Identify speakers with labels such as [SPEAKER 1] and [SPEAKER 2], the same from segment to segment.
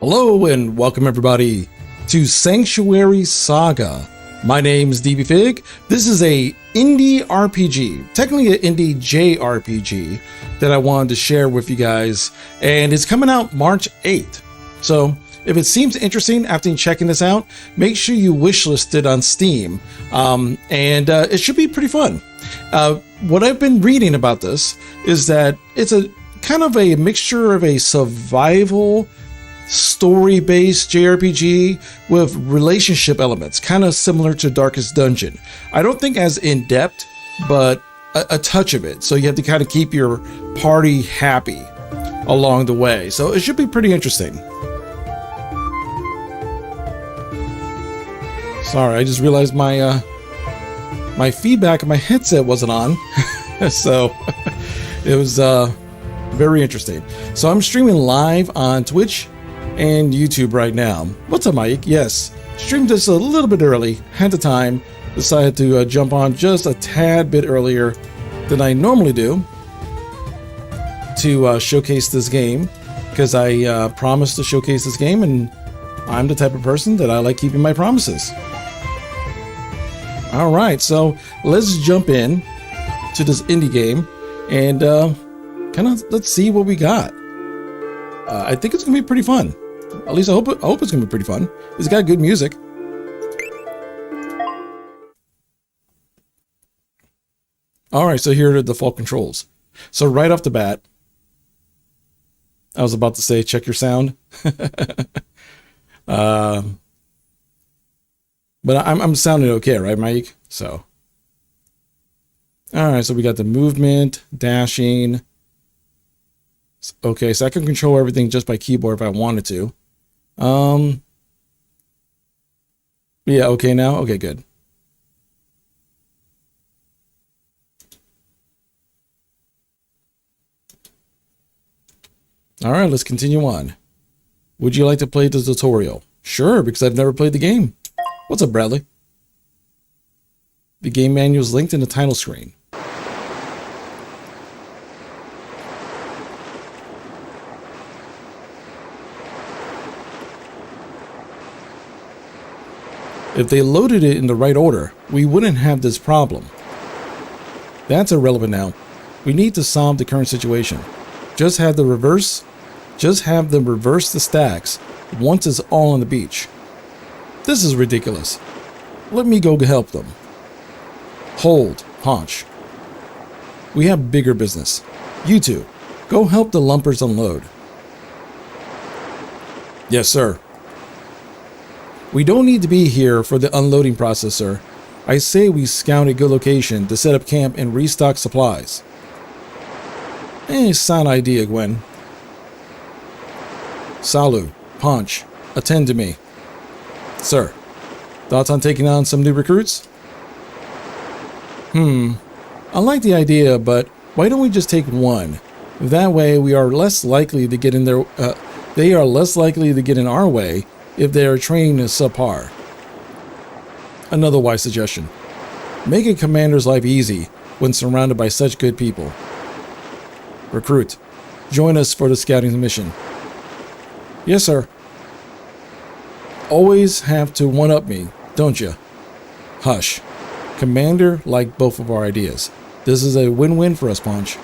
[SPEAKER 1] Hello and welcome everybody to Sanctuary Saga. My name's DBFig. This is a indie RPG, technically an indie JRPG that I wanted to share with you guys, and it's coming out March 8th. So if it seems interesting after checking this out, make sure you wishlist it on Steam, and it should be pretty fun. What I've been reading about this is that it's a kind of a mixture of a survival story-based JRPG with relationship elements, kind of similar to Darkest Dungeon. I don't think as in-depth, but a touch of it. So you have to kind of keep your party happy along the way. So it should be pretty interesting. Sorry, I just realized my my feedback on my headset wasn't on. So it was very interesting. So I'm streaming live on Twitch and YouTube right now. What's up, Mike? Yes, streamed this a little bit early. Had the time. Decided to jump on just a tad bit earlier than I normally do to showcase this game, because I promised to showcase this game, and I'm the type of person that I like keeping my promises. All right, so let's jump in to this indie game and kind of let's see what we got. I think it's gonna be pretty fun. At least I hope it's gonna be pretty fun. It's got good music. All right, so here are the default controls. So right off the bat, I was about to say check your sound, but I'm sounding okay, right, Mike? So, all right, so we got the movement, dashing. Okay, so I can control everything just by keyboard if I wanted to. Yeah, okay now? Okay, good. All right, let's continue on. Would you like to play the tutorial? Sure, because I've never played the game. What's up, Bradley? The game manual is linked in the title screen. If they loaded it in the right order, we wouldn't have this problem. That's irrelevant now. We need to solve the current situation. Just have them reverse the stacks once it's all on the beach. This is ridiculous. Let me go help them. Hold, Haunch. We have bigger business. You two, go help the lumpers unload. Yes, sir. We don't need to be here for the unloading process, sir. I say we scout a good location to set up camp and restock supplies. Sound idea, Gwen. Salu, Punch, attend to me. Sir, thoughts on taking on some new recruits? I like the idea, but why don't we just take one? That way we are less likely to get in their, they are less likely to get in our way if they are trained as subpar. Another wise suggestion. Make a commander's life easy when surrounded by such good people. Recruit, join us for the scouting mission. Yes, sir. Always have to one-up me, don't you? Hush. Commander liked both of our ideas. This is a win-win for us, Punch.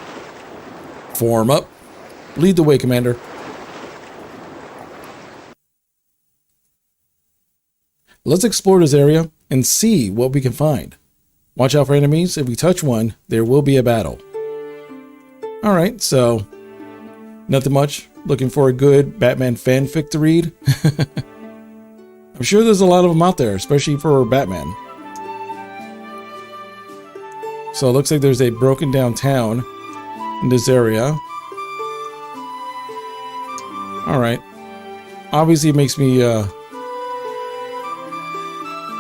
[SPEAKER 1] Form up. Lead the way, Commander. Let's explore this area and see what we can find. Watch out for enemies. If we touch one, there will be a battle. All right, so nothing much. Looking for a good Batman fanfic to read. I'm sure there's a lot of them out there, especially for Batman. So it looks like there's a broken down town in this area. All right. Obviously, it makes me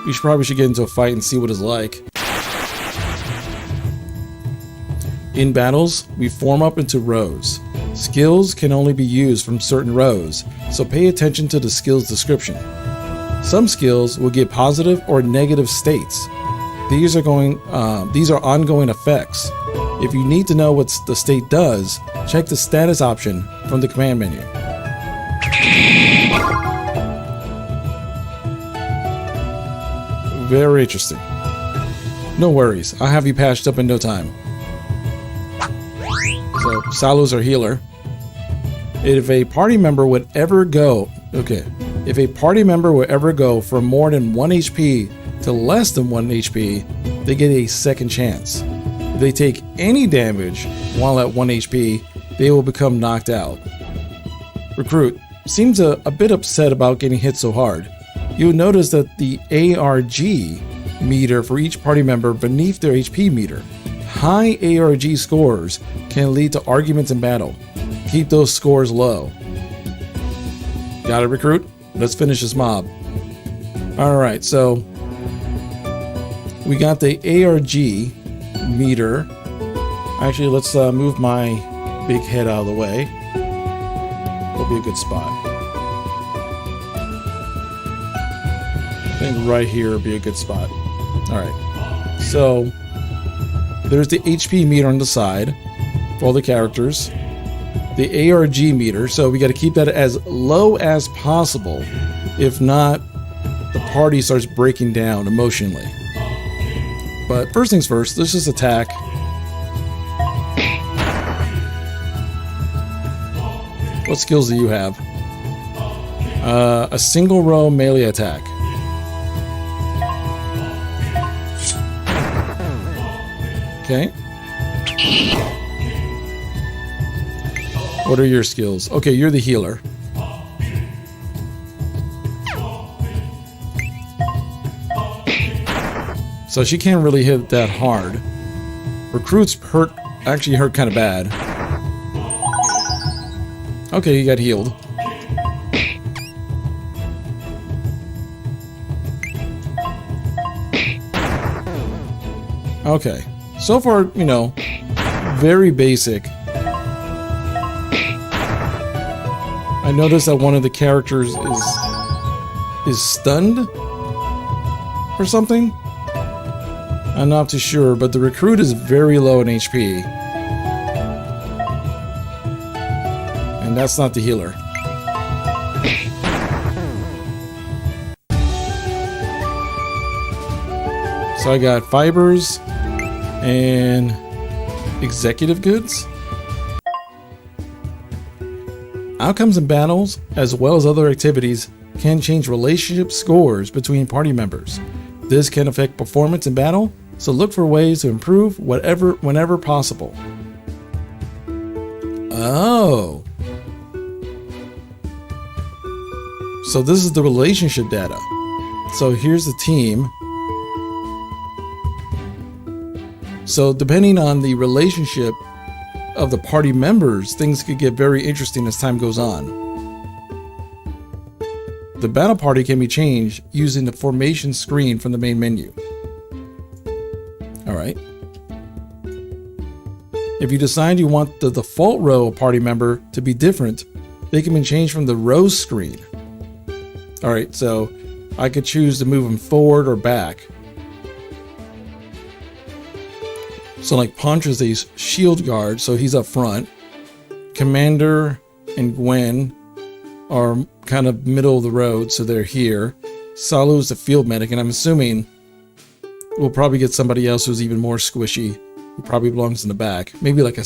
[SPEAKER 1] we probably should get into a fight and see what it's like. In battles, we form up into rows. Skills can only be used from certain rows, so pay attention to the skill's description. Some skills will give positive or negative states. These are ongoing effects. If you need to know what the state does, check the status option from the command menu. Very interesting. No worries. I'll have you patched up in no time. So, Salu's our healer. If a party member would ever go... Okay. If a party member would ever go from more than 1 HP to less than 1 HP, they get a second chance. If they take any damage while at 1 HP, they will become knocked out. Recruit seems a bit upset about getting hit so hard. You'll notice that the ARG meter for each party member beneath their HP meter. High ARG scores can lead to arguments in battle. Keep those scores low. Got it, recruit? Let's finish this mob. Alright, so we got the ARG meter. Actually, let's move my big head out of the way. That'll be a good spot. I think right here would be a good spot. Alright, so there's the HP meter on the side for all the characters. The ARG meter, so we got to keep that as low as possible. If not, the party starts breaking down emotionally. But first things first, let's just attack. What skills do you have? A single row melee attack. Okay. What are your skills? Okay, you're the healer. So she can't really hit that hard. Recruits actually hurt kind of bad. Okay, you got healed. Okay, so far, you know, very basic. I noticed that one of the characters is stunned or something. I'm not too sure, but the recruit is very low in HP. And that's not the healer. So I got fibers and executive goods. Outcomes in battles, as well as other activities, can change relationship scores between party members. This can affect performance in battle, so look for ways to improve whenever possible. Oh. So this is the relationship data. So here's the team. So depending on the relationship of the party members, things could get very interesting as time goes on. The battle party can be changed using the formation screen from the main menu. Alright. If you decide you want the default row party member to be different, they can be changed from the rows screen. Alright, so I could choose to move them forward or back. So like Punch is a shield guard, so he's up front. Commander and Gwen are kind of middle of the road, so they're here. Salu is the field medic, and I'm assuming we'll probably get somebody else who's even more squishy, who probably belongs in the back. Maybe like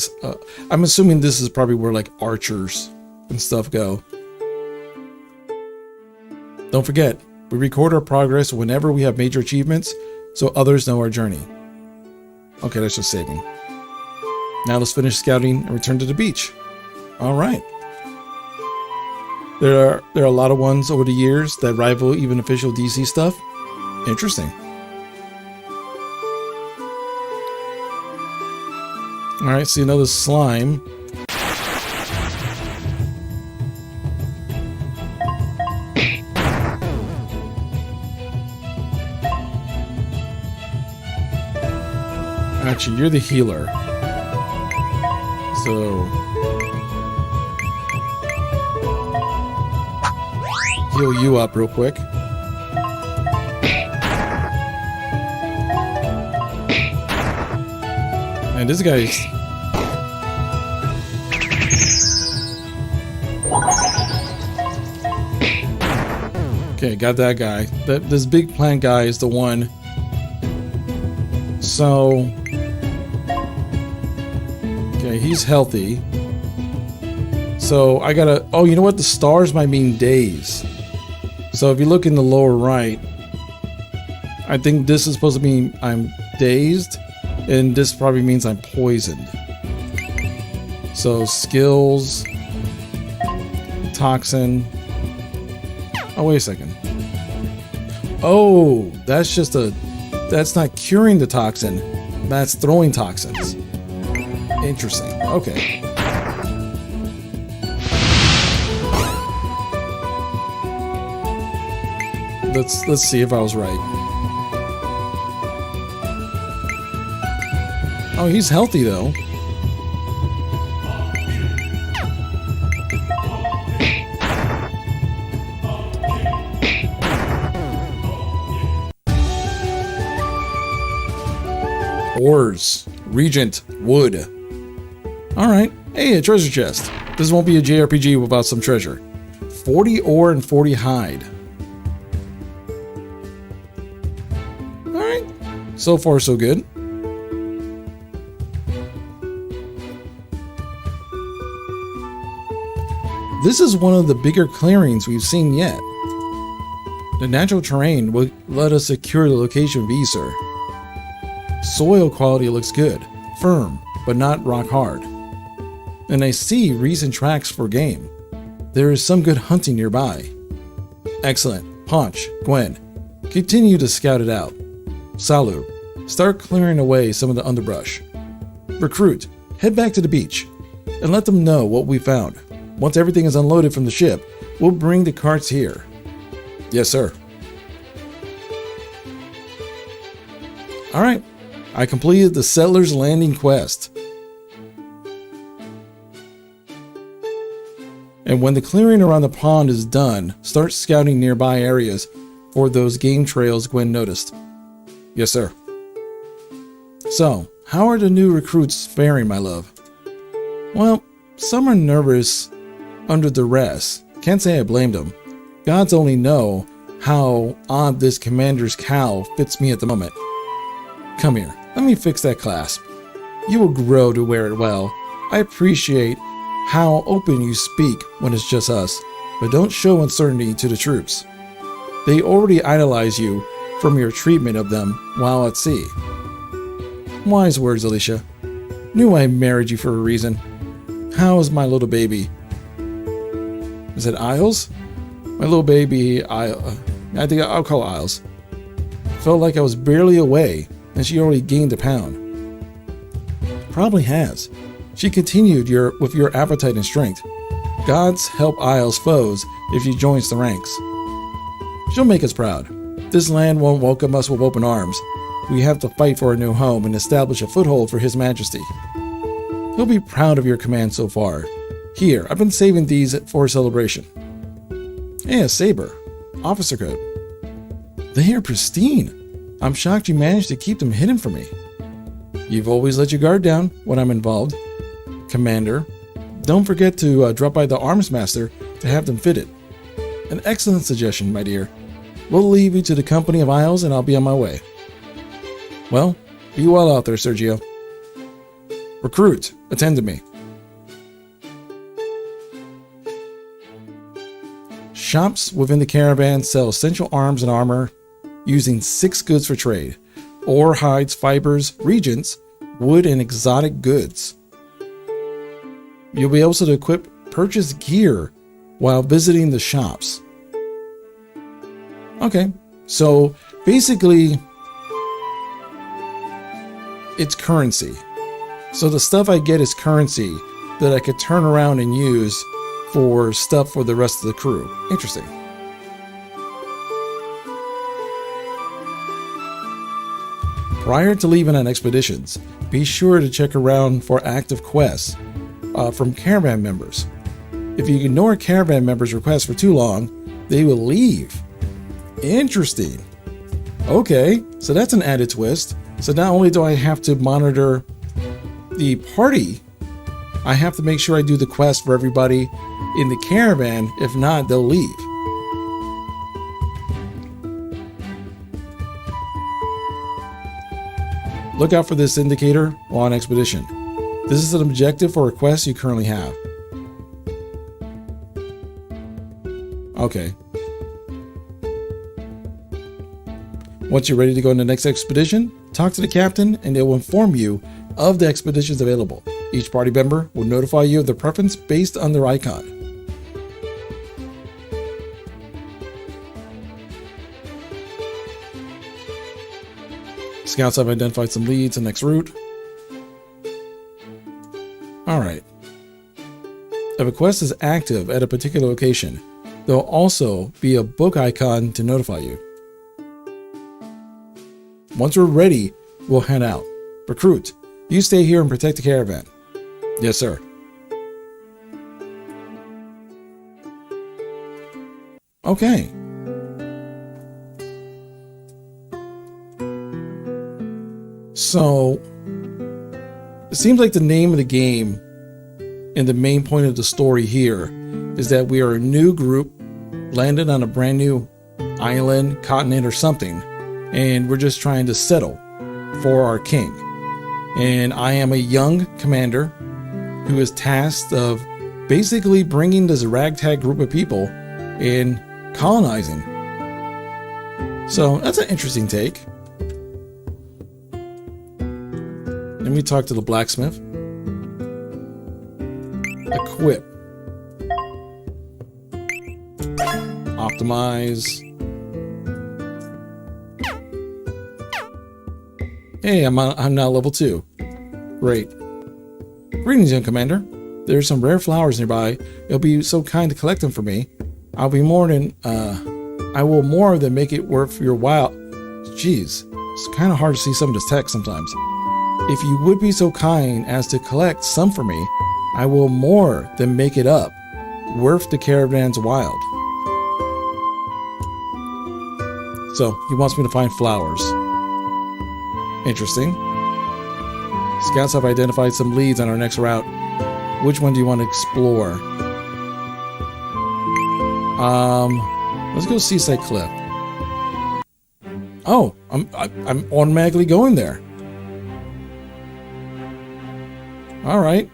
[SPEAKER 1] I'm assuming this is probably where like archers and stuff go. Don't forget, we record our progress whenever we have major achievements, so others know our journey. Okay, that's just saving. Now let's finish scouting and return to the beach. All right. There are a lot of ones over the years that rival even official DC stuff. Interesting. All right, see another slime. Actually, you're the healer. So heal you up real quick. And this guy's... Okay, got that guy. This big plant guy is the one. So, okay, he's healthy. So I gotta, oh, you know what? The stars might mean days. So if you look in the lower right, I think this is supposed to mean I'm dazed, and this probably means I'm poisoned. So skills, toxin. Oh, wait a second. Oh, that's that's not curing the toxin. That's throwing toxins. Interesting. Okay. Let's see if I was right. Oh, he's healthy though. Ores, Regent, Wood. Alright, hey, a treasure chest. This won't be a JRPG without some treasure. 40 ore and 40 hide. Alright, so far so good. This is one of the bigger clearings we've seen yet. The natural terrain will let us secure the location of Aesir. Soil quality looks good, firm, but not rock hard. And I see recent tracks for game. There is some good hunting nearby. Excellent. Paunch, Gwen, continue to scout it out. Salu, start clearing away some of the underbrush. Recruit, head back to the beach and let them know what we found. Once everything is unloaded from the ship, we'll bring the carts here. Yes, sir. Alright. I completed the Settler's Landing quest. And when the clearing around the pond is done, start scouting nearby areas for those game trails Gwen noticed. Yes, sir. So, how are the new recruits faring, my love? Well, some are nervous under duress. Can't say I blamed them. Gods only know how odd this commander's cowl fits me at the moment. Come here. Let me fix that clasp. You will grow to wear it well. I appreciate how open you speak when it's just us, but don't show uncertainty to the troops. They already idolize you from your treatment of them while at sea. Wise words, Alicia. Knew I married you for a reason. How is my little baby? Is it Isles? My little baby, I think I'll call Isles. Felt like I was barely away, and she already gained a pound. Probably has. She continued with your appetite and strength. Gods help Isles' foes if she joins the ranks. She'll make us proud. This land won't welcome us with open arms. We have to fight for a new home and establish a foothold for His Majesty. He'll be proud of your command so far. Here, I've been saving these for a celebration. Hey, a saber. Officer code. They are pristine. I'm shocked you managed to keep them hidden from me. You've always let your guard down when I'm involved. Commander, don't forget to drop by the Arms Master to have them fitted. An excellent suggestion, my dear. We'll leave you to the company of Isles and I'll be on my way. Well, be well out there, Sergio. Recruit, attend to me. Shops within the caravan sell essential arms and armor using 6 goods for trade: ore, hides, fibers, regents, wood, and exotic goods. You'll be able to purchase gear while visiting the shops. Okay, so basically it's currency. So the stuff I get is currency that I could turn around and use for stuff for the rest of the crew. Interesting. Prior to leaving on expeditions, be sure to check around for active quests from caravan members. If you ignore caravan members' requests for too long, they will leave. Interesting. Okay, so that's an added twist. So not only do I have to monitor the party, I have to make sure I do the quest for everybody in the caravan. If not, they'll leave. Look out for this indicator while on expedition. This is an objective for a quest you currently have. Okay. Once you're ready to go on the next expedition, talk to the captain and they will inform you of the expeditions available. Each party member will notify you of their preference based on their icon. Scouts have identified some leads and next route. Alright. If a quest is active at a particular location, there will also be a book icon to notify you. Once we're ready, we'll head out. Recruit, you stay here and protect the caravan. Yes, sir. Okay. So, it seems like the name of the game and the main point of the story here is that we are a new group landed on a brand new island, continent, or something, and we're just trying to settle for our king. And I am a young commander who is tasked of basically bringing this ragtag group of people and colonizing. So that's an interesting take. Let me talk to the blacksmith. Equip. Optimize. Hey, I'm now level 2. Great. Greetings, young commander. There's some rare flowers nearby. You'll be so kind to collect them for me. I will more than make it worth your while. Jeez, it's kind of hard to see some of this text sometimes. If you would be so kind as to collect some for me, I will more than make it up, worth the caravan's while. So, he wants me to find flowers. Interesting. Scouts have identified some leads on our next route. Which one do you want to explore? Let's go Seaside Cliff. Oh, I'm automatically going there. All right.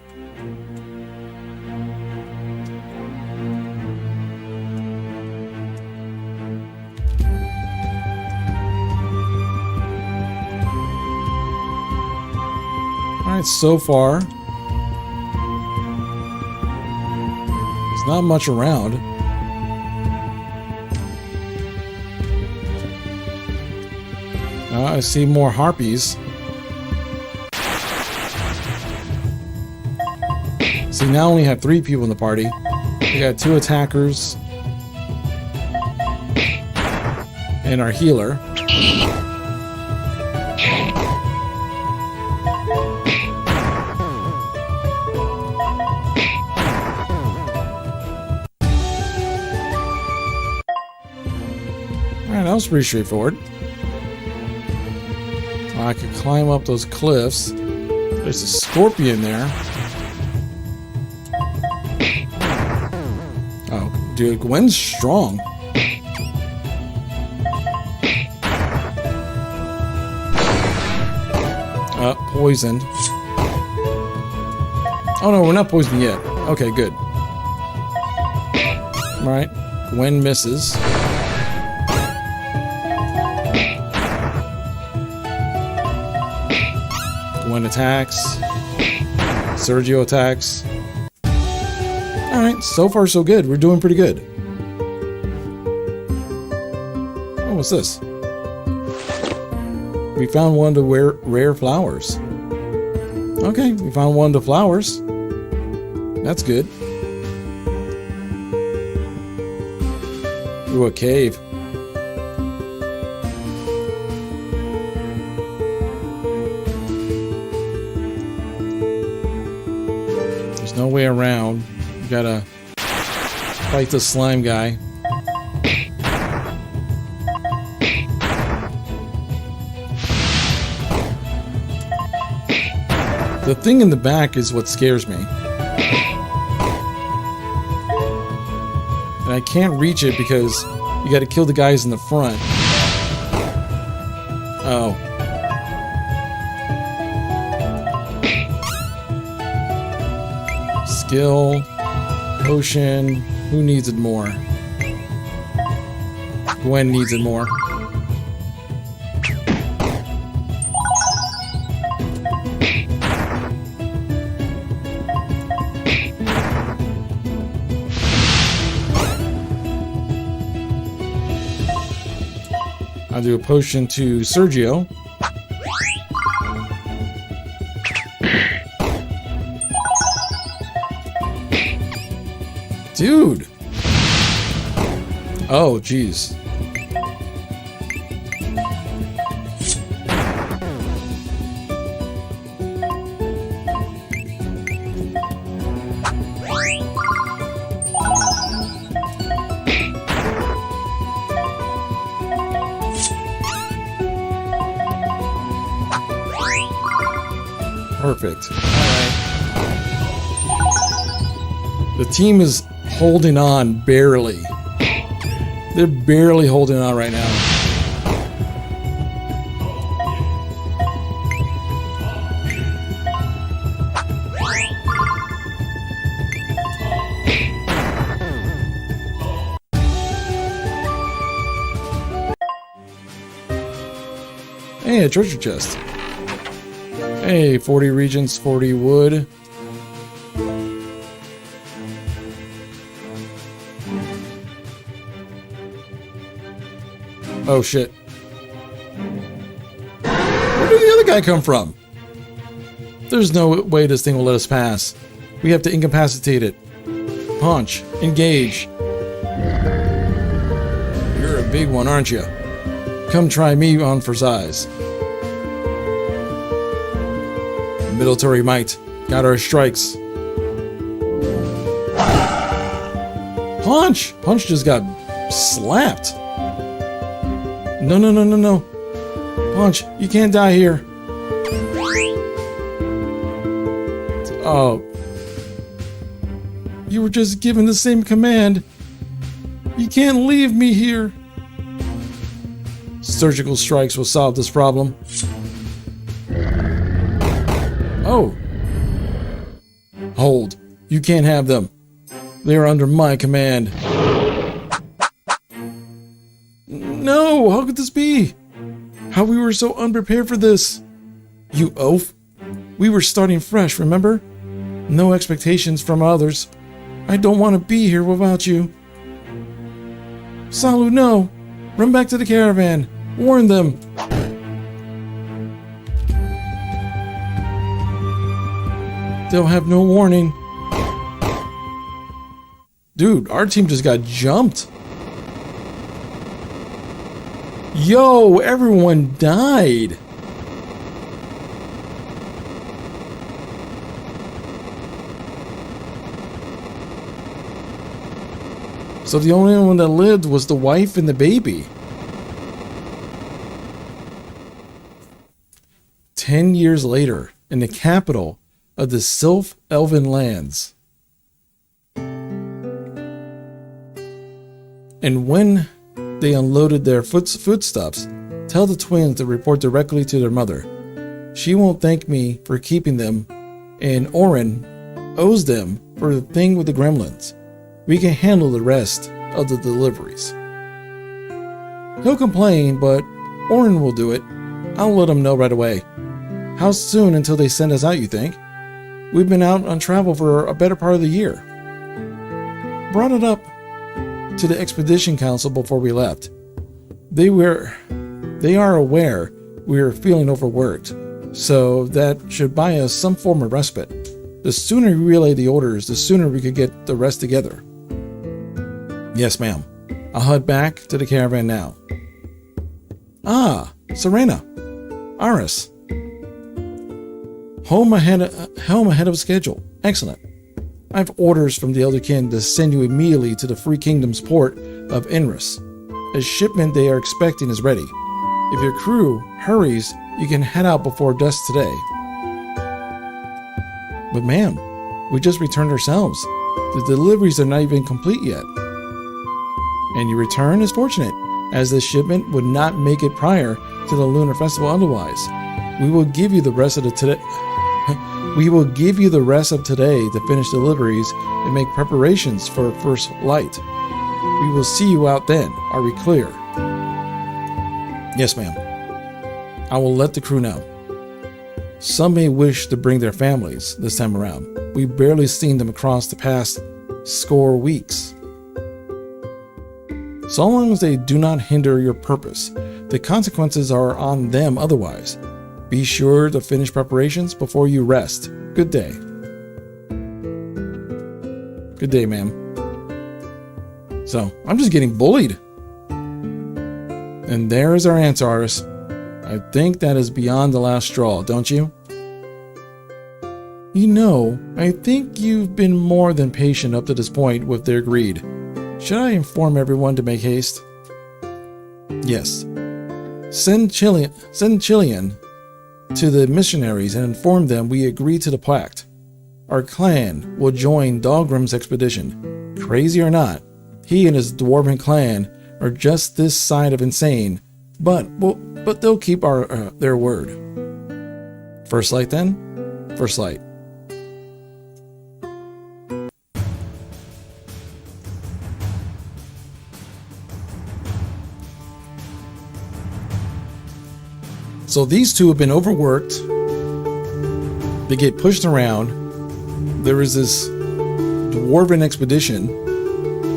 [SPEAKER 1] Alright, so far there's not much around. I see more harpies. See, now we only have 3 people in the party. We got 2 attackers and our healer. Alright, that was pretty straightforward. I could climb up those cliffs. There's a scorpion there. Oh, dude, Gwen's strong. Poisoned. Oh no, we're not poisoned yet. Okay, good. Alright, Gwen misses. Gwen attacks. Sergio attacks. Alright, so far so good. We're doing pretty good. Oh, what's this? We found one of the rare flowers. Okay, we found one of the flowers. That's good. Ooh, a cave. There's no way around. We gotta fight the slime guy. The thing in the back is what scares me. And I can't reach it because you gotta kill the guys in the front. Oh. Skill. Potion. Who needs it more? Gwen needs it more. I'll do a potion to Sergio. Dude! Oh, jeez. Perfect. Alright. The team is holding on barely. They're barely holding on right now. Hey, a treasure chest. Hey, 40 regions, 40 wood. Oh shit. Where did the other guy come from? There's no way this thing will let us pass. We have to incapacitate it. Punch. Engage. You're a big one, aren't you? Come try me on for size. Military might. Got our strikes. Punch! Punch just got slapped. No, no, no, no, no. Punch, you can't die here. Oh. You were just given the same command. You can't leave me here. Surgical strikes will solve this problem. Oh. Hold. You can't have them. They are under my command. No! How could this be? How we were so unprepared for this. You oaf. We were starting fresh, remember? No expectations from others. I don't want to be here without you. Salu, no! Run back to the caravan. Warn them. They'll have no warning. Dude, our team just got jumped. Yo, everyone died. So the only one that lived was the wife and the baby. 10 years later, in the capital of the Sylph Elven lands. And when they unloaded their foodstuffs, tell the twins to report directly to their mother. She won't thank me for keeping them, and Orin owes them for the thing with the gremlins. We can handle the rest of the deliveries. He'll complain, but Orin will do it. I'll let him know right away. How soon until they send us out, you think? We've been out on travel for a better part of the year. Brought it up to the Expedition Council before we left. They are aware we are feeling overworked, so that should buy us some form of respite. The sooner we relay the orders, the sooner we could get the rest together. Yes, ma'am. I'll head back to the caravan now. Ah, Serena. Aris. Home ahead of schedule. Excellent. I have orders from the Elderkin to send you immediately to the Free Kingdom's port of Inris. A shipment they are expecting is ready. If your crew hurries, you can head out before dusk today. But ma'am, we just returned ourselves. The deliveries are not even complete yet. And your return is fortunate, as this shipment would not make it prior to the Lunar Festival otherwise. We will give you the rest of the We will give you the rest of today to finish deliveries and make preparations for first light. We will see you out then. Are we clear? Yes, ma'am. I will let the crew know. Some may wish to bring their families this time around. We've barely seen them across the past score weeks. So long as they do not hinder your purpose, the consequences are on them otherwise. Be sure to finish preparations before you rest. Good day. Good day, ma'am. So, I'm just getting bullied. And there's our answer, artist. I think that is beyond the last straw, don't you? You know, I think you've been more than patient up to this point with their greed. Should I inform everyone to make haste? Yes. Send Chilean to the missionaries and inform them we agree to the pact. Our clan will join Dahlgrim's expedition. Crazy or not, he and his dwarven clan are just this side of insane, but they'll keep their word. First light then? First light. So these two have been overworked. They get pushed around. There is this dwarven expedition,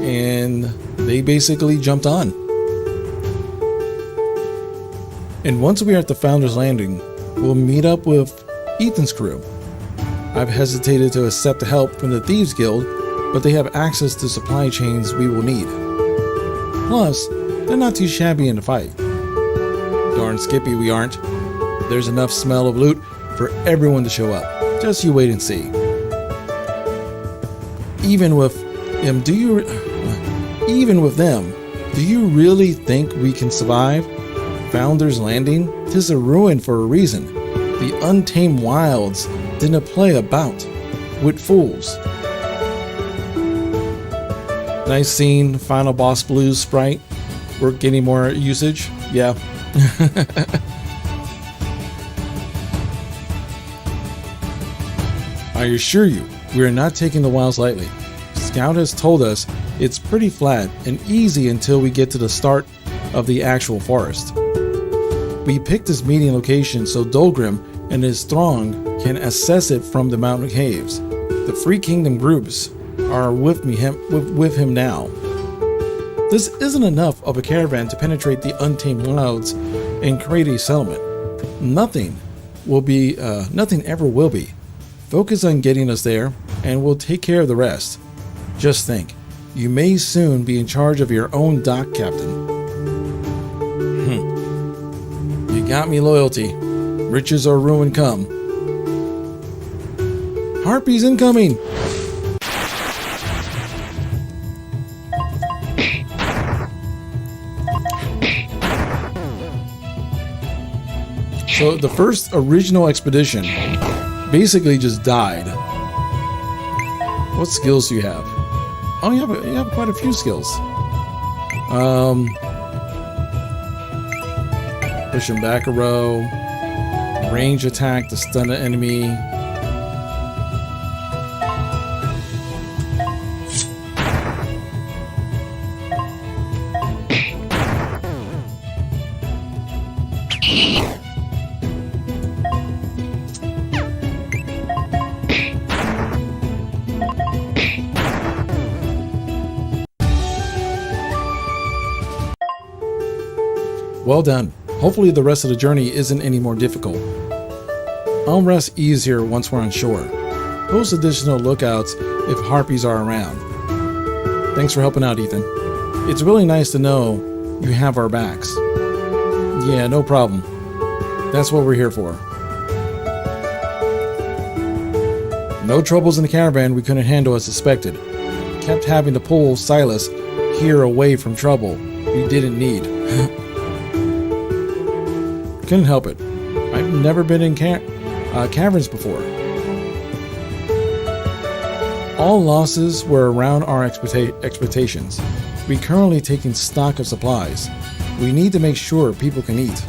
[SPEAKER 1] and they basically jumped on. And once we are at the Founder's Landing, we'll meet up with Ethan's crew. I've hesitated to accept the help from the Thieves Guild, but they have access to supply chains we will need. Plus, they're not too shabby in the fight. Darn skippy we aren't. There's enough smell of loot for everyone to show up. Just you wait and see. Even with them, do you really think we can survive? Founder's Landing? 'Tis a ruin for a reason. The untamed wilds didn't play about with fools. Nice scene. Final boss blues sprite. We're getting more usage. Yeah. I assure you, we are not taking the wilds lightly. Scout has told us it's pretty flat and easy until we get to the start of the actual forest. We picked this meeting location so Dahlgrim and his throng can assess it from the mountain caves. The Free Kingdom groups are with him now. This isn't enough of a caravan to penetrate the untamed wilds and create a settlement. Nothing ever will be. Focus on getting us there, and we'll take care of the rest. Just think, you may soon be in charge of your own dock, Captain. You got me loyalty. Riches or ruin come. Harpies incoming! So the first original expedition basically just died. What skills do you have? Oh, you have quite a few skills. Push him back a row. Range attack to stun an enemy. Well done. Hopefully the rest of the journey isn't any more difficult. I'll rest easier once we're on shore. Post additional lookouts if harpies are around. Thanks for helping out, Ethan. It's really nice to know you have our backs. Yeah, no problem. That's what we're here for. No troubles in the caravan we couldn't handle as suspected. Kept having to pull Silas here away from trouble we didn't need. Couldn't help it. I've never been in caverns before. All losses were around our expectations. We currently taking stock of supplies. We need to make sure people can eat.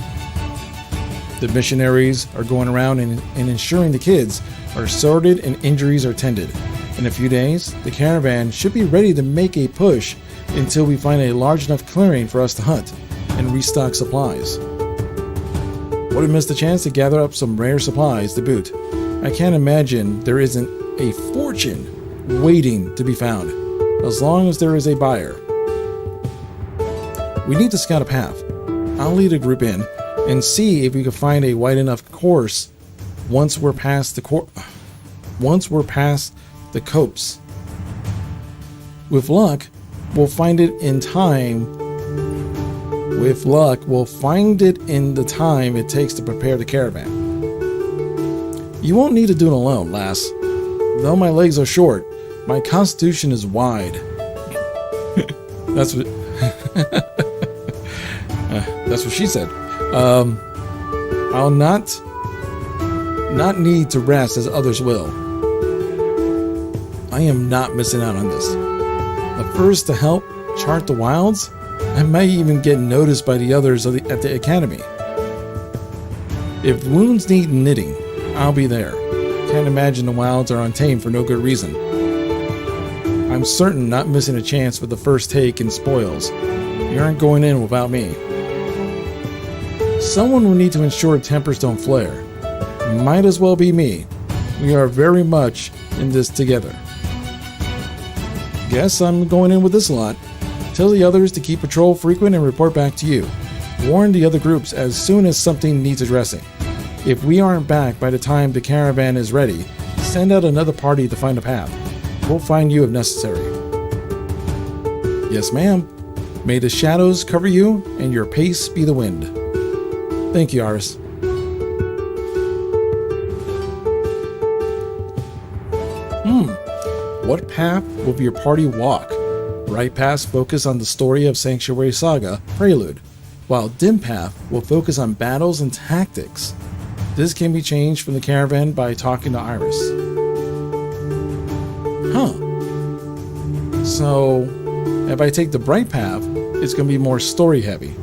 [SPEAKER 1] The missionaries are going around and ensuring the kids are sorted and injuries are tended. In a few days, the caravan should be ready to make a push until we find a large enough clearing for us to hunt and restock supplies. Would have missed a chance to gather up some rare supplies to boot. I can't imagine there isn't a fortune waiting to be found, as long as there is a buyer. We need to scout a path. I'll lead a group in and see if we can find a wide enough course once we're past the copse. With luck, we'll find it in time. With luck, we'll find it in the time it takes to prepare the caravan. You won't need to do it alone, lass. Though my legs are short, my constitution is wide. That's what that's what she said. I'll not need to rest as others will. I am not missing out on this. The first to help chart the wilds, I might even get noticed by the others at the academy. If wounds need knitting, I'll be there. Can't imagine the wilds are untamed for no good reason. I'm certain not missing a chance for the first take and spoils. You aren't going in without me. Someone will need to ensure tempers don't flare. Might as well be me. We are very much in this together. Guess I'm going in with this lot. Tell the others to keep patrol frequent and report back to you. Warn the other groups as soon as something needs addressing. If we aren't back by the time the caravan is ready, send out another party to find a path. We'll find you if necessary. Yes, ma'am. May the shadows cover you and your pace be the wind. Thank you, Aris. What path will your party walk? Right paths focus on the story of Sanctuary Saga, Prelude, while dim path will focus on battles and tactics. This can be changed from the caravan by talking to Iris. So, if I take the bright path, it's going to be more story heavy,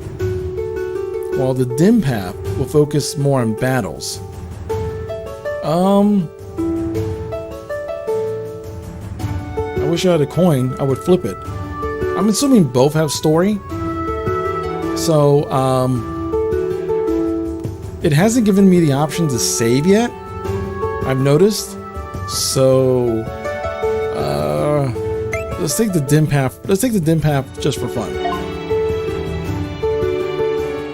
[SPEAKER 1] while the dim path will focus more on battles. I wish I had a coin. I would flip it. I'm assuming both have story. So, it hasn't given me the option to save yet, I've noticed. So, let's take the dim path. Let's take the dim path just for fun.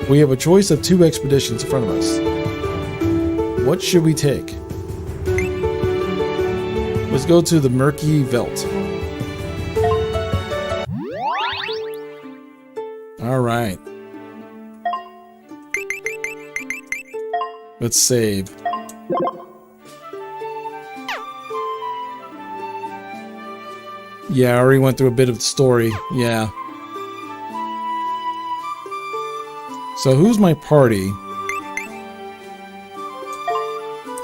[SPEAKER 1] We have a choice of 2 expeditions in front of us. What should we take? Let's go to the Murky Veldt. All right. Let's save. Yeah, I already went through a bit of the story. Yeah. So who's my party?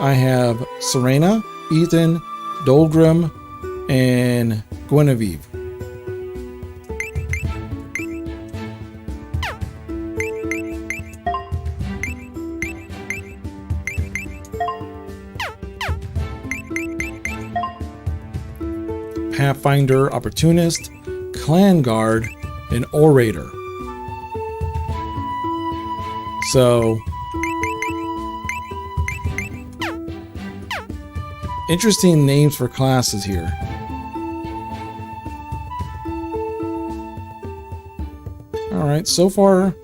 [SPEAKER 1] I have Serena, Ethan, Dolgrim, and Guinevere. Pathfinder, Opportunist, Clan Guard, and Orator. So, interesting names for classes here. Alright, so far.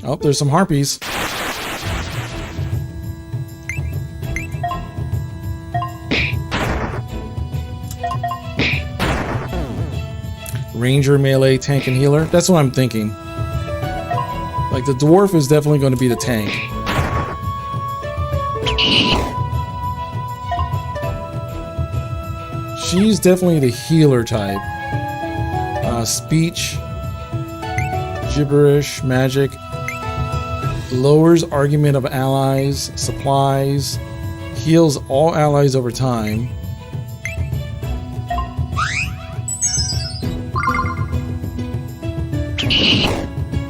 [SPEAKER 1] Oh, there's some harpies. Ranger, melee, tank, and healer. That's what I'm thinking. Like, the dwarf is definitely going to be the tank. She's definitely the healer type. Speech, gibberish, magic. Lowers argument of allies, supplies. Heals all allies over time.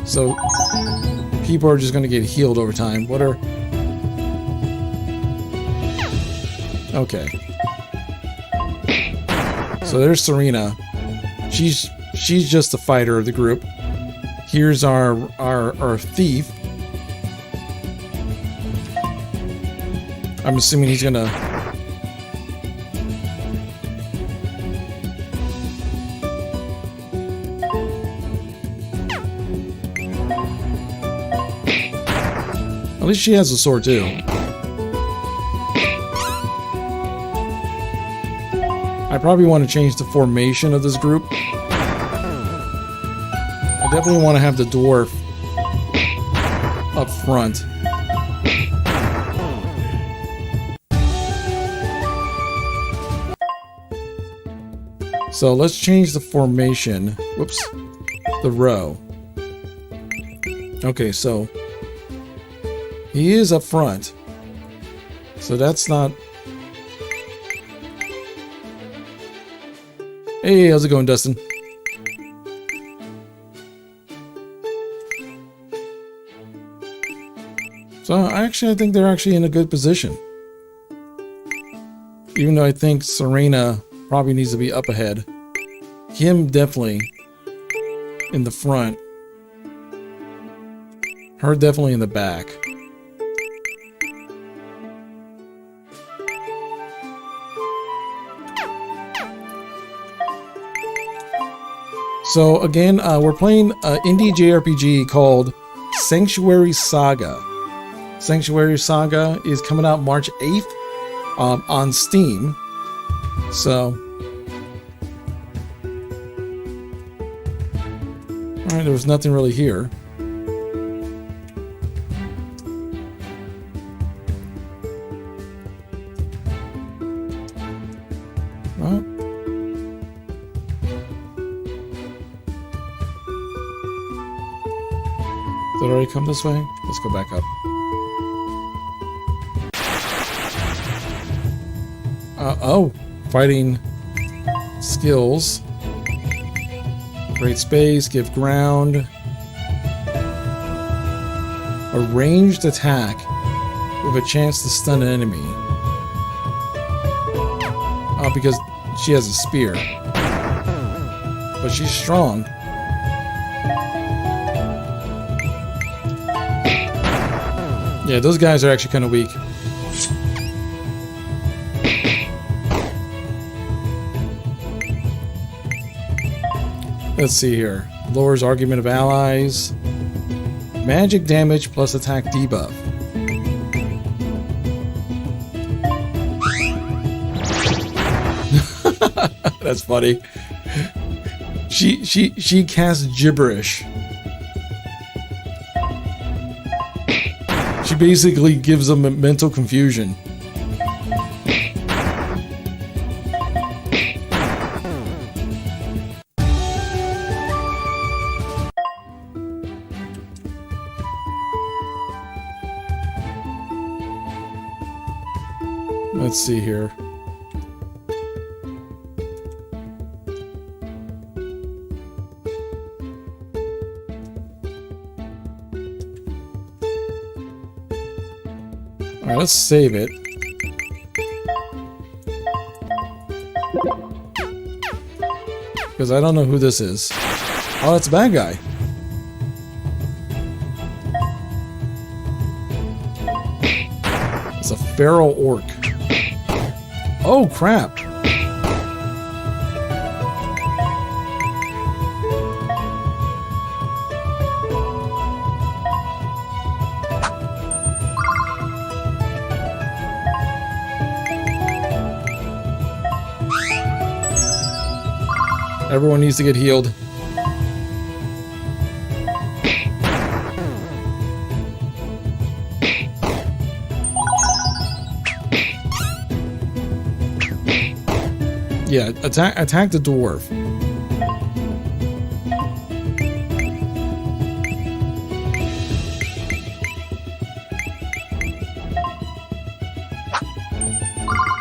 [SPEAKER 1] So people are just going to get healed over time. What are... Okay. So there's Serena. She's just the fighter of the group. Here's our thief. I'm assuming he's gonna... At least she has a sword too. I probably want to change the formation of this group. I definitely want to have the dwarf up front. So let's change the formation. Whoops. The row. Okay, so he is up front. So that's not... Hey, how's it going, Dustin? So I think they're actually in a good position. Even though I think Serena probably needs to be up ahead. Him definitely in the front. Her definitely in the back. So again, we're playing an indie JRPG called Sanctuary Saga. Sanctuary Saga is coming out March 8th on Steam. So, alright, there was nothing really here. Well, did it already come this way? Let's go back up. Oh, fighting skills. Create space, give ground. A ranged attack with a chance to stun an enemy. Oh, because she has a spear. But she's strong. Yeah, those guys are actually kind of weak. Let's see here. Lowers argument of allies. Magic damage plus attack debuff. That's funny. She casts gibberish. She basically gives them a mental confusion. Let's see here. All right, let's save it. Because I don't know who this is. Oh, it's a bad guy. It's a feral orc. Oh, crap. Everyone needs to get healed. Yeah, attack the dwarf.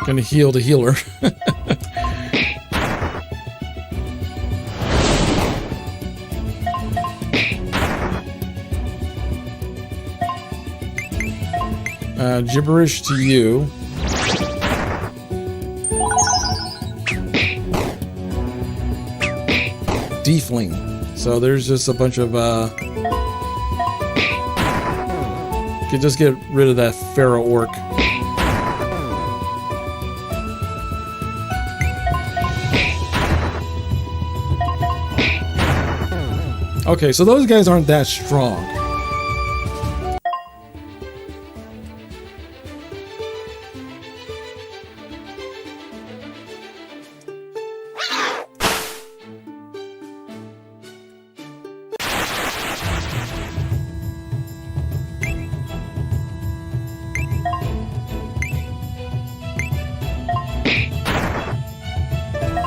[SPEAKER 1] Gonna heal the healer. gibberish to you. Deafling. So there's just a bunch of could just get rid of that Pharaoh orc. Okay, so those guys aren't that strong.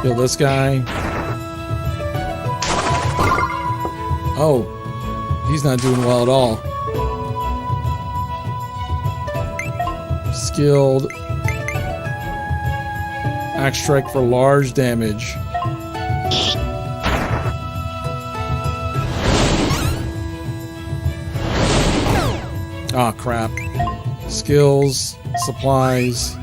[SPEAKER 1] Kill this guy. Oh, he's not doing well at all. Skilled. Axe strike for large damage. Ah, crap. Skills, supplies.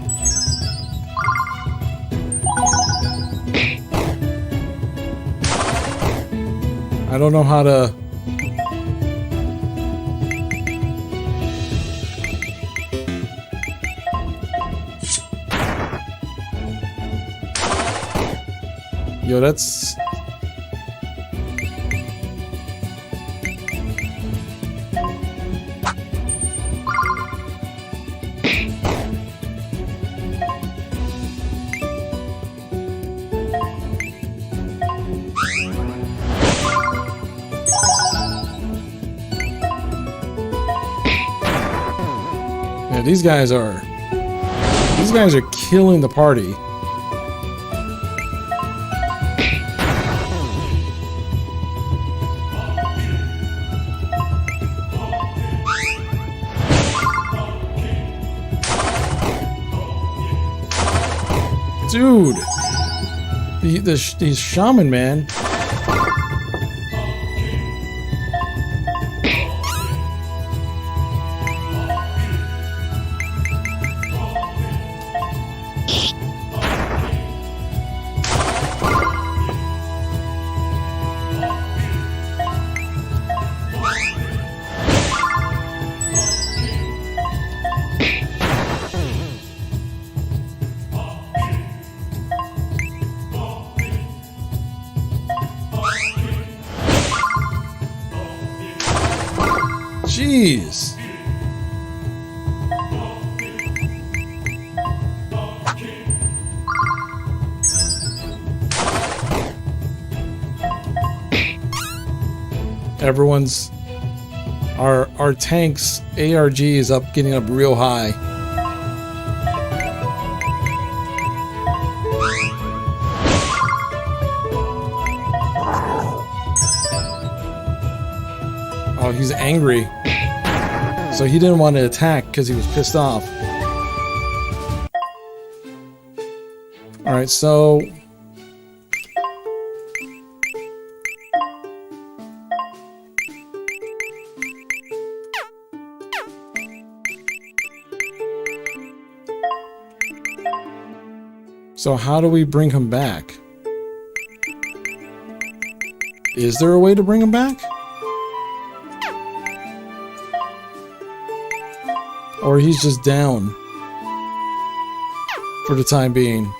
[SPEAKER 1] I don't know how to... Yo, that's... Yeah, these guys are killing the party. Dude, these shaman, man. Jeez. Everyone's our tank's ARG is up, getting up real high. Oh, he's angry. So he didn't want to attack because he was pissed off. Alright, so... So how do we bring him back? Is there a way to bring him back? Or he's just down for the time being.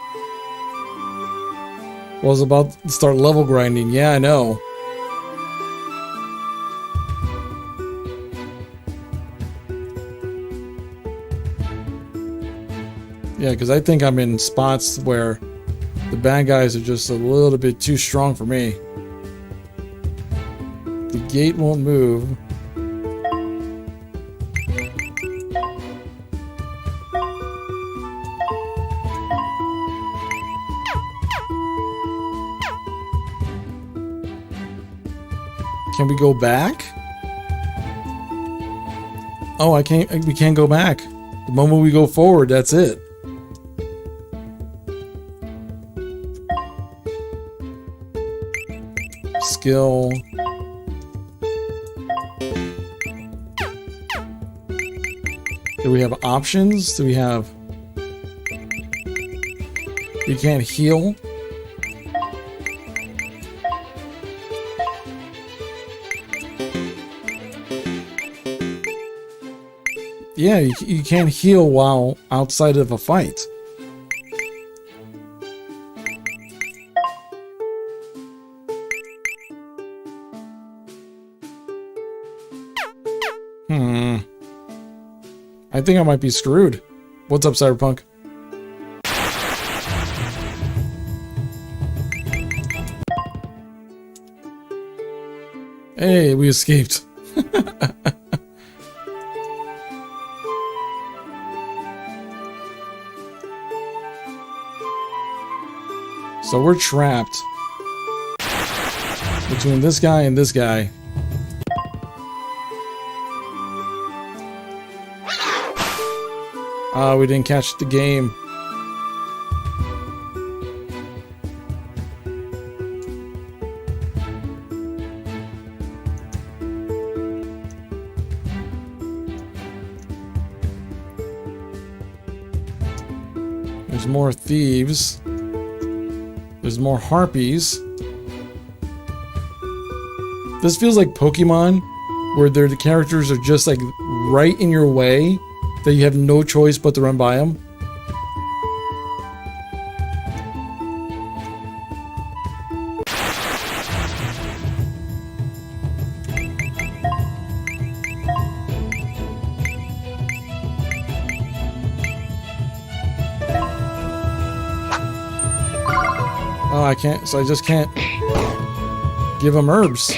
[SPEAKER 1] Was about to start level grinding. Yeah, I know. Yeah, because I think I'm in spots where the bad guys are just a little bit too strong for me. The gate won't move. Can we go back? Oh, I can't. We can't go back. The moment we go forward, that's it. Skill. Do we have options? Do we have... We can't heal? Yeah, you can't heal while outside of a fight. I think I might be screwed. What's up, Cyberpunk? Hey, we escaped. So we're trapped between this guy and this guy. We didn't catch the game. There's more thieves. There's more harpies. This feels like Pokemon, where the characters are just like right in your way, that you have no choice but to run by them. Oh, I can't, so I just can't give them herbs.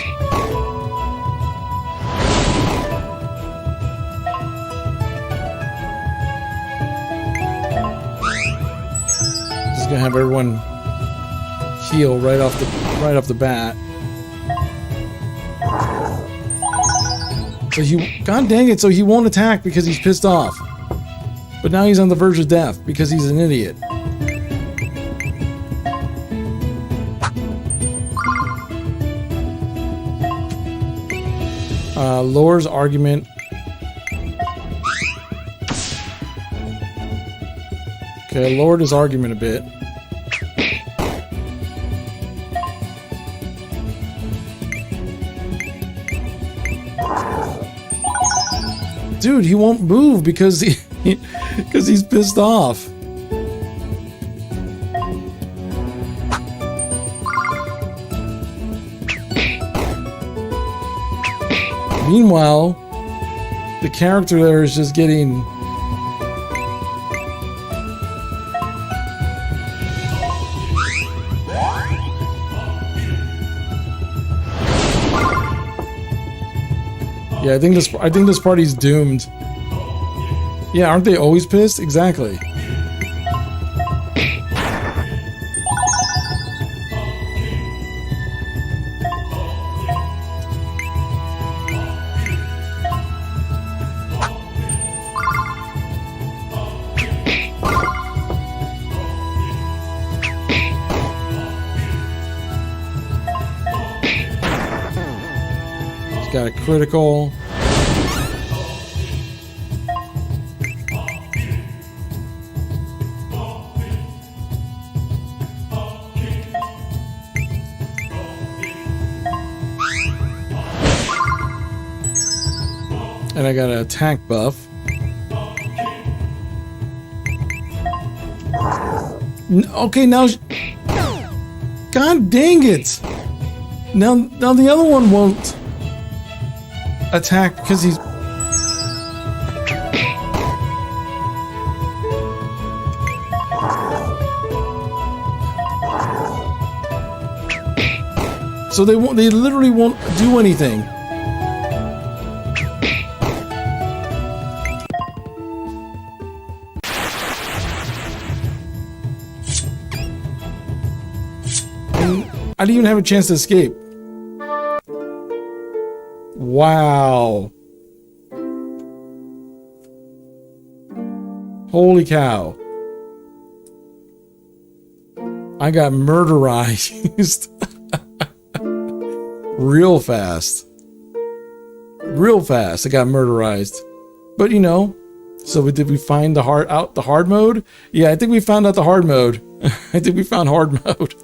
[SPEAKER 1] Gonna have everyone heal right off the bat. So god dang it, so he won't attack because he's pissed off. But now he's on the verge of death because he's an idiot. Lowers argument. Okay, lowered his argument a bit. Dude, he won't move because he's pissed off. Meanwhile, the character there is just getting... Yeah, I think this party's doomed. Yeah, aren't they always pissed? Exactly. Got a critical. And I got an attack buff. Okay, now... God dang it! Now the other one won't attack because he's... So they literally won't do anything. And I didn't even have a chance to escape. Wow. Holy cow. I got murderized. Real fast. Real fast, I got murderized. But you know, So did we find the hard mode? Yeah, I think we found out the hard mode. I think we found hard mode.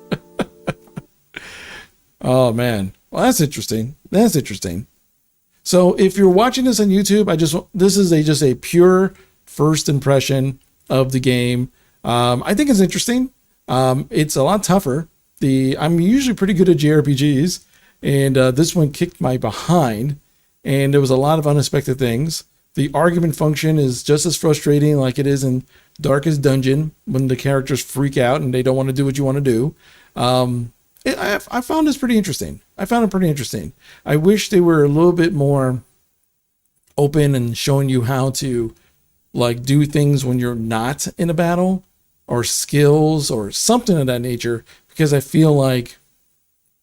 [SPEAKER 1] Oh man. Well, that's interesting. That's interesting. So if you're watching this on YouTube, this is just a pure first impression of the game. I think it's interesting. It's a lot tougher. I'm usually pretty good at JRPGs, and this one kicked my behind, and there was a lot of unexpected things. The argument function is just as frustrating like it is in Darkest Dungeon when the characters freak out and they don't want to do what you want to do. I found this pretty interesting. I found it pretty interesting. I wish they were a little bit more open and showing you how to like do things when you're not in a battle, or skills or something of that nature, because I feel like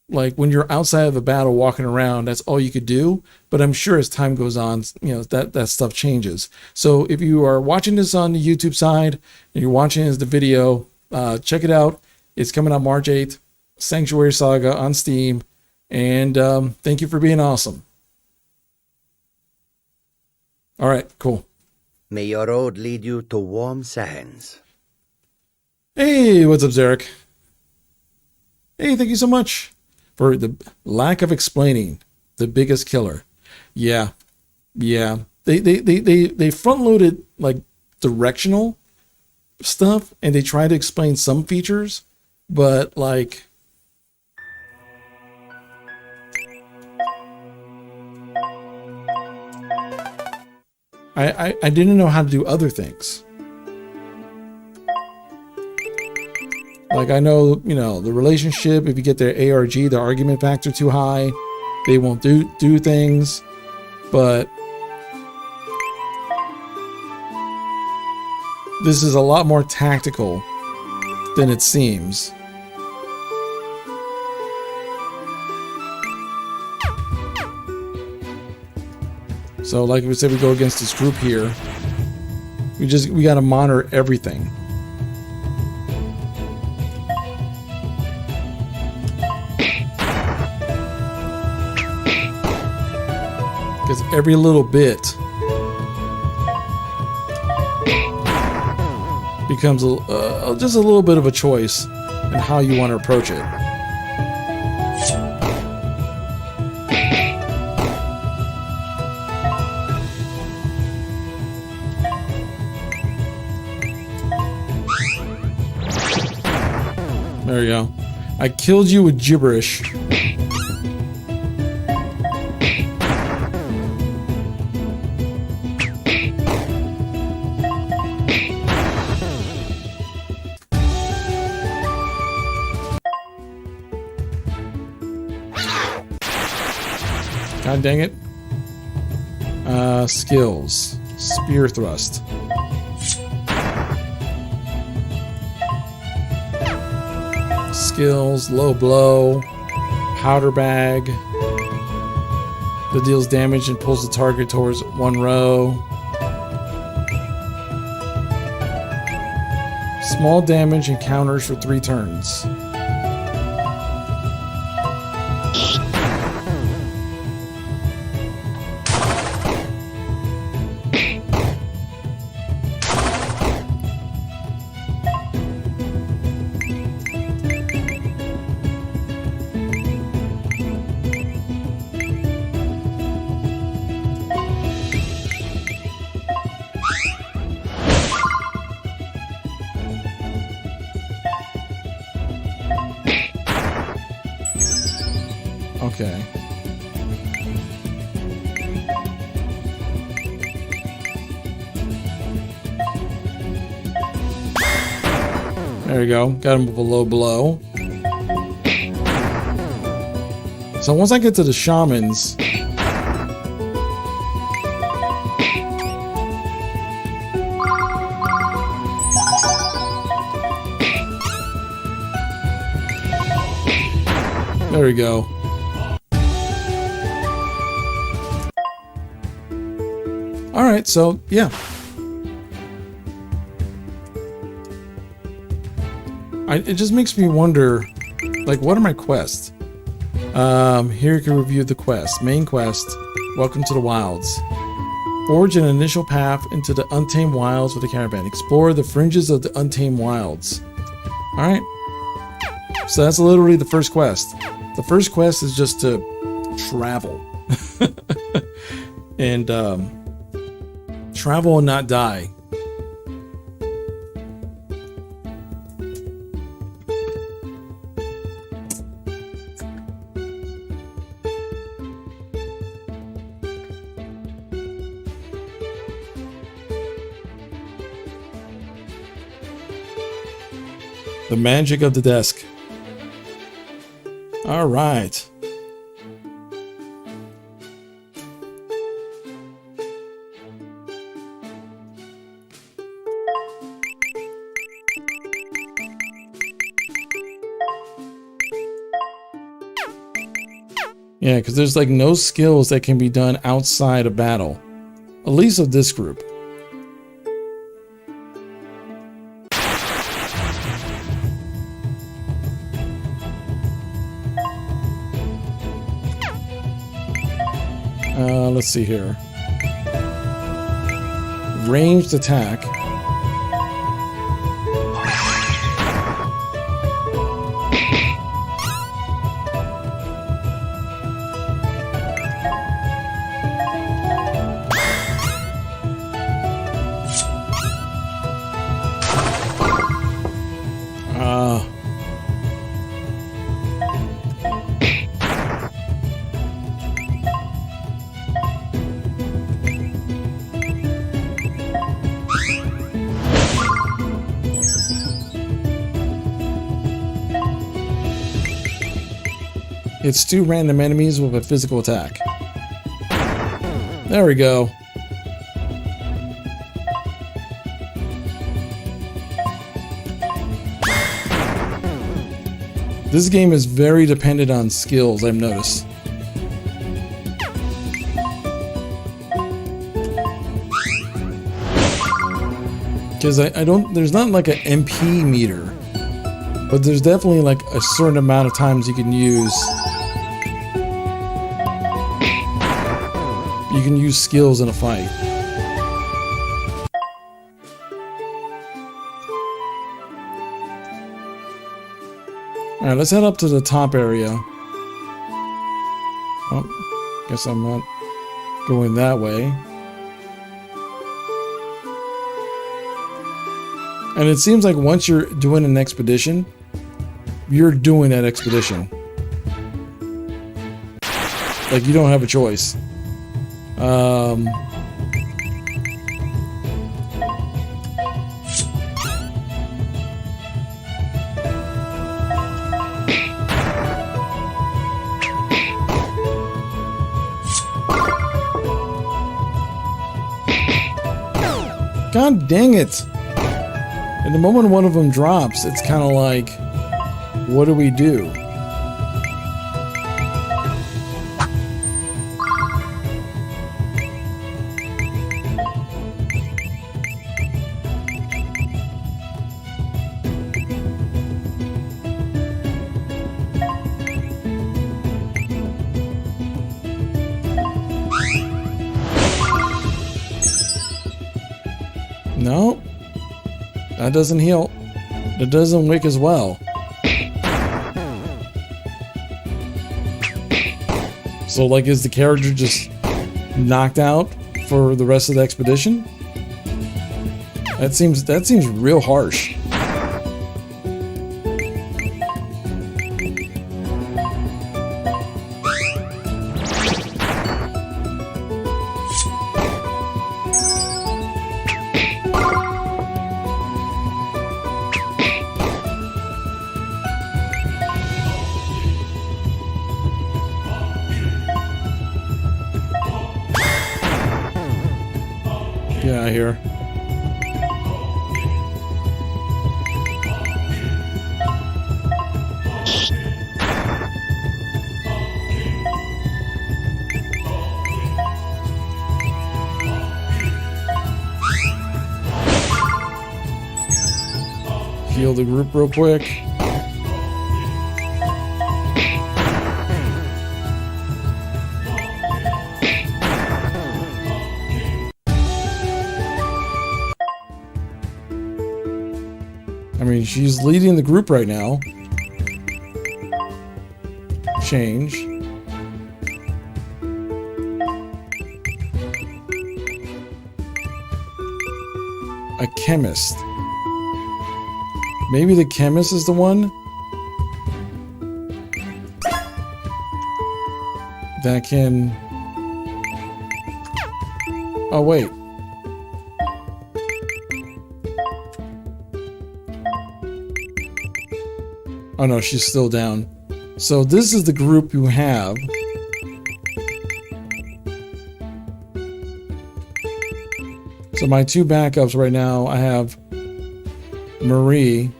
[SPEAKER 1] when you're outside of a battle walking around, that's all you could do. But I'm sure as time goes on, that stuff changes. So if you are watching this on the YouTube side and you're watching as the video, check it out. It's coming out March 8th, Sanctuary Saga on Steam. And thank you for being awesome. All right, cool.
[SPEAKER 2] May your road lead you to warm sands.
[SPEAKER 1] Hey, what's up, Zarek? Hey, thank you so much for the lack of explaining the biggest killer. Yeah. They front loaded like directional stuff, and they try to explain some features, but like I didn't know how to do other things. Like I know, the relationship, if you get their ARG, the argument factor too high, they won't do things. But this is a lot more tactical than it seems. So like we said, we go against this group here. We got to monitor everything. Because every little bit becomes just a little bit of a choice in how you want to approach it. There you go. I killed you with gibberish. God dang it. Skills. Spear thrust. Skills, low blow, powder bag, that deals damage and pulls the target towards one row. Small damage and counters for 3 turns. Okay. There you go. Got him with a low blow. So once I get to the shamans, there we go. All right, so yeah. It just makes me wonder, like, what are my quests? Here you can review the quest. Main quest, Welcome to the Wilds. Forge an initial path into the Untamed Wilds with a caravan. Explore the fringes of the Untamed Wilds. Alright. So that's literally the first quest. The first quest is just to travel. And travel and not die. The magic of the desk. All right. Yeah, because there's like no skills that can be done outside of battle. At least of this group. Let's see here. Ranged attack. It's 2 random enemies with a physical attack. There we go. This game is very dependent on skills, I've noticed. Because I don't, there's not like an MP meter, but there's definitely like a certain amount of times you can use skills in a fight. Alright, let's head up to the top area. Oh, guess I'm not going that way. And it seems like once you're doing an expedition, you're doing that expedition. Like, you don't have a choice. God dang it! And the moment one of them drops, it's kind of like, what do we do? No, that doesn't heal. It doesn't wake as well. So, like, is the character just knocked out for the rest of the expedition? That seems real harsh. Get out of here. Heal the group real quick. she's leading the group right now. Change. A chemist. Maybe the chemist is the one that can... Oh, wait. Oh, no, she's still down. So this is the group you have. So my two backups right now, I have Marie.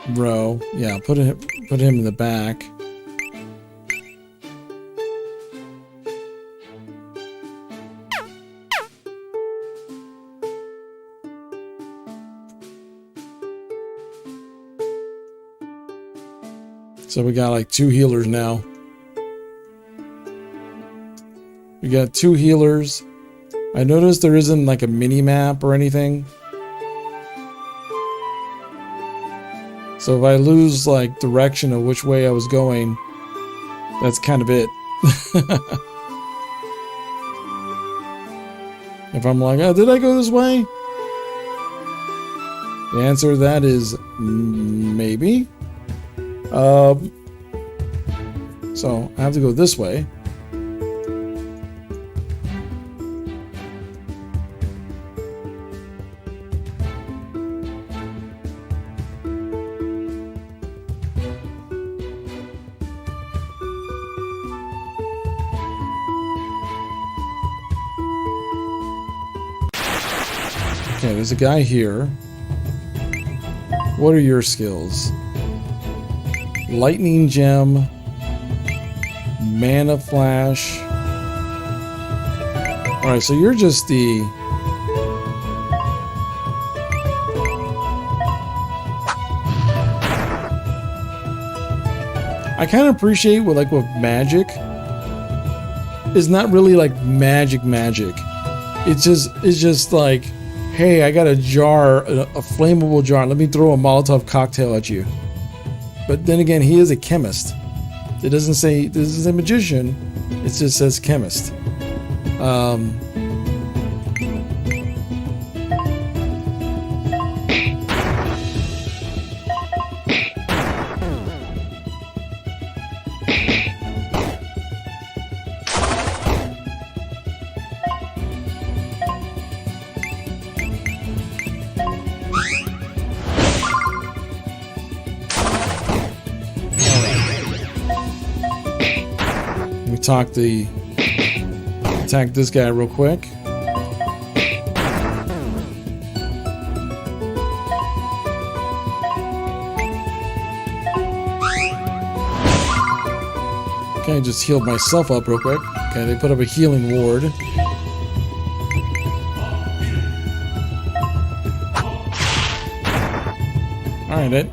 [SPEAKER 1] Ro. Yeah, put him in the back. So we got like 2 healers now. We got 2 healers. I noticed there isn't like a mini map or anything. So if I lose like direction of which way I was going, that's kind of it. If I'm like, oh, did I go this way? The answer to that is maybe. So I have to go this way. Okay, there's a guy here. What are your skills? Lightning Gem, Mana Flash. Alright, so you're just the... I kind of appreciate with magic. It's not really like magic. It's just like, hey, I got a jar, a flammable jar. Let me throw a Molotov cocktail at you. But then again, he is a chemist. It doesn't say this is a magician. It just says chemist. Attack this guy real quick. Okay, just healed myself up real quick. Okay, they put up a healing ward. Alright, it.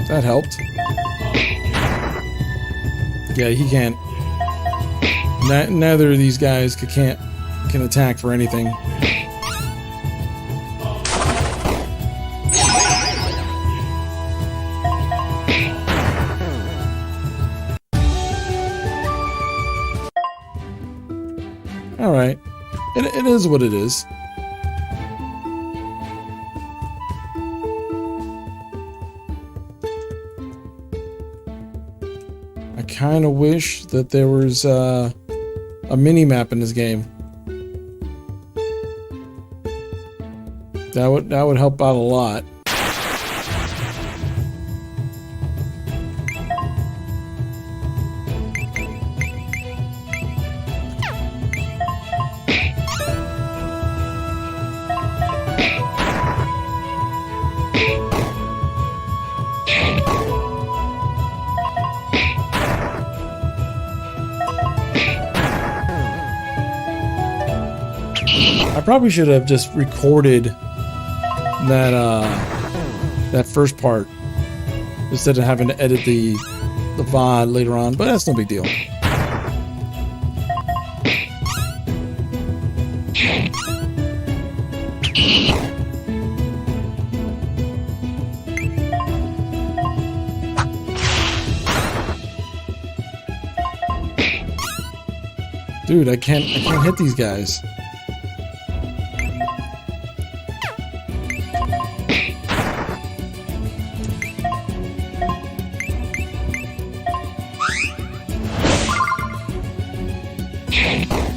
[SPEAKER 1] That helped. Yeah, he can't. Neither of these guys can attack for anything. All right, it is what it is. I kind of wish that there was a mini map in this game. That would help out a lot. I probably should have just recorded that first part. instead of having to edit the VOD later on, but that's no big deal. Dude, I can't hit these guys.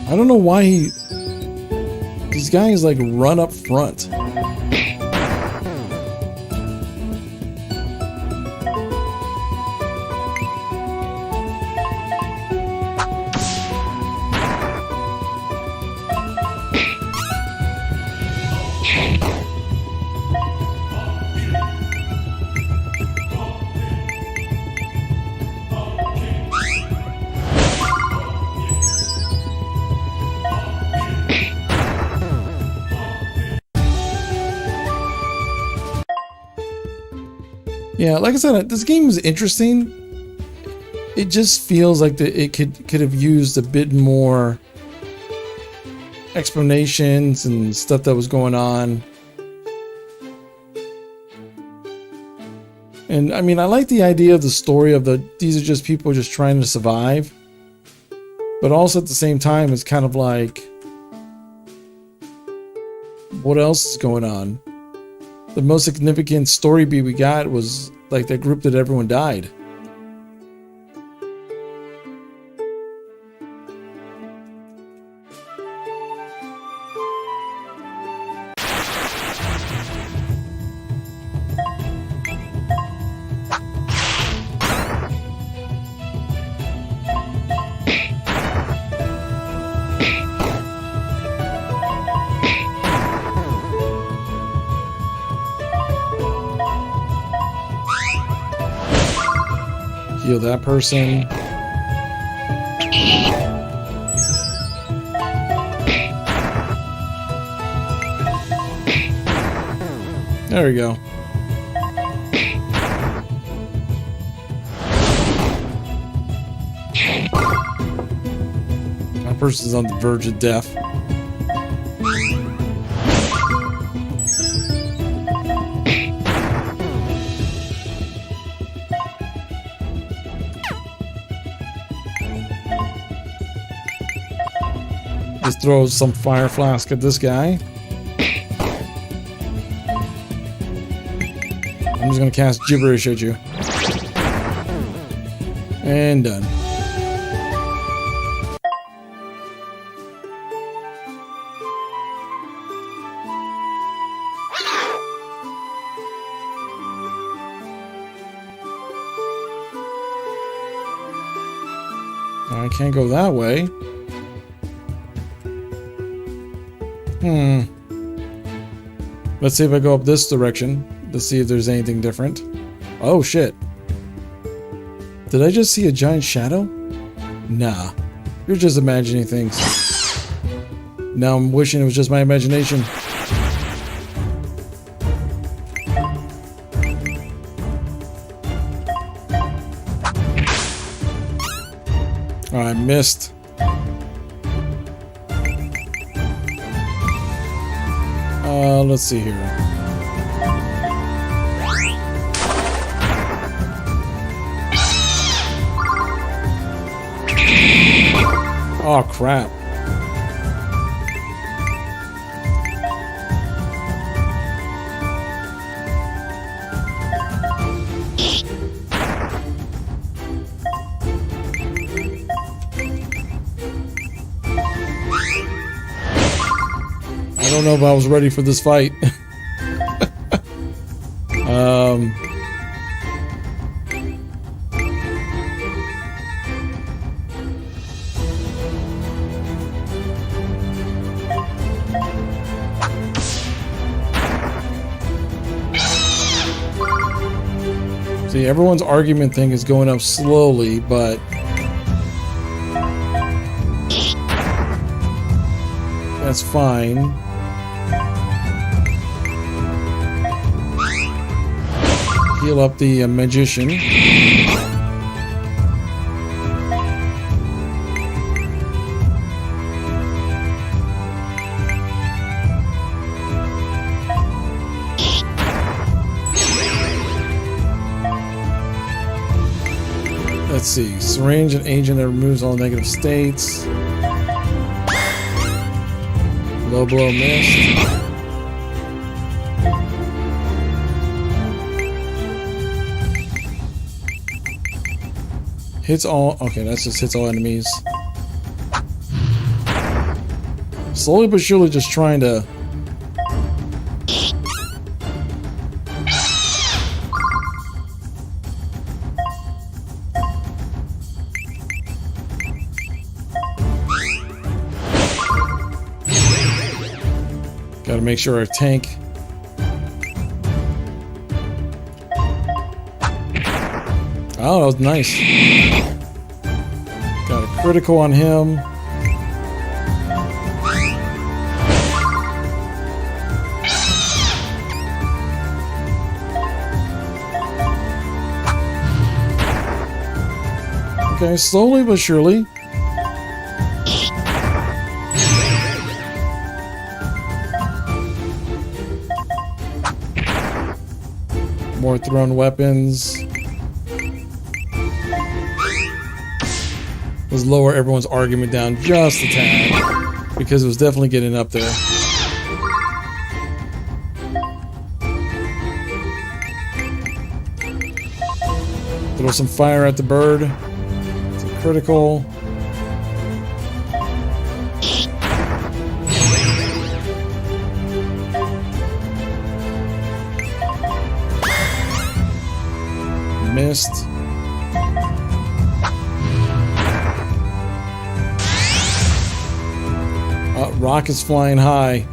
[SPEAKER 1] I don't know why these guys like run up front. Yeah, like I said, this game is interesting. It just feels like it could have used a bit more explanations and stuff that was going on. And I mean, I like the idea of the story of these are just people just trying to survive. But also at the same time, it's kind of like, what else is going on? The most significant story beat we got was like that group that everyone died. Heal that person. There we go. That person's on the verge of death. Just throw some fire flask at this guy. I'm just gonna cast gibberish at you. And done. I can't go that way. Let's see if I go up this direction to see if there's anything different. Oh shit. Did I just see a giant shadow? Nah. You're just imagining things. Now I'm wishing it was just my imagination. Oh, I missed. Let's see here. Oh, crap. I don't know if I was ready for this fight. See, everyone's argument thing is going up slowly, but that's fine. Heal up the magician. Let's see. Syringe, an agent that removes all negative states. Low blow missed. Hits all. Okay, that's just hits all enemies. Slowly but surely, just trying to. Gotta make sure our tank. Oh, that was nice. Got a critical on him. Okay, slowly but surely. More thrown weapons. Let's lower everyone's argument down just a tad, because it was definitely getting up there. Throw some fire at the bird. It's a critical. Missed. Rockets flying high.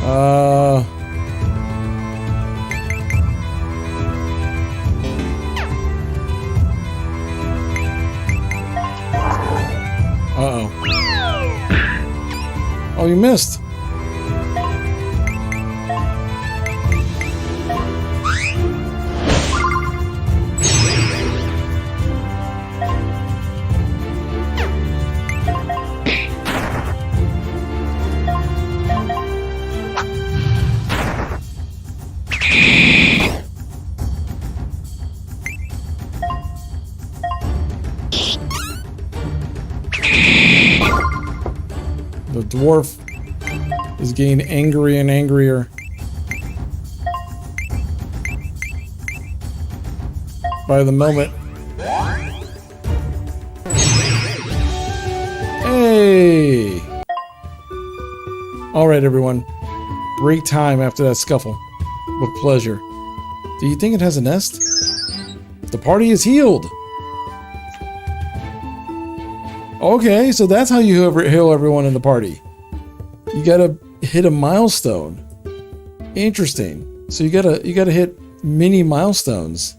[SPEAKER 1] Uh-oh. Oh, you missed. The dwarf is getting angrier and angrier. By the moment. Hey! Alright, everyone. Break time after that scuffle. With pleasure. Do you think it has a nest? The party is healed! Okay, so that's how you heal everyone in the party. You gotta hit a milestone. Interesting. So you gotta hit mini milestones.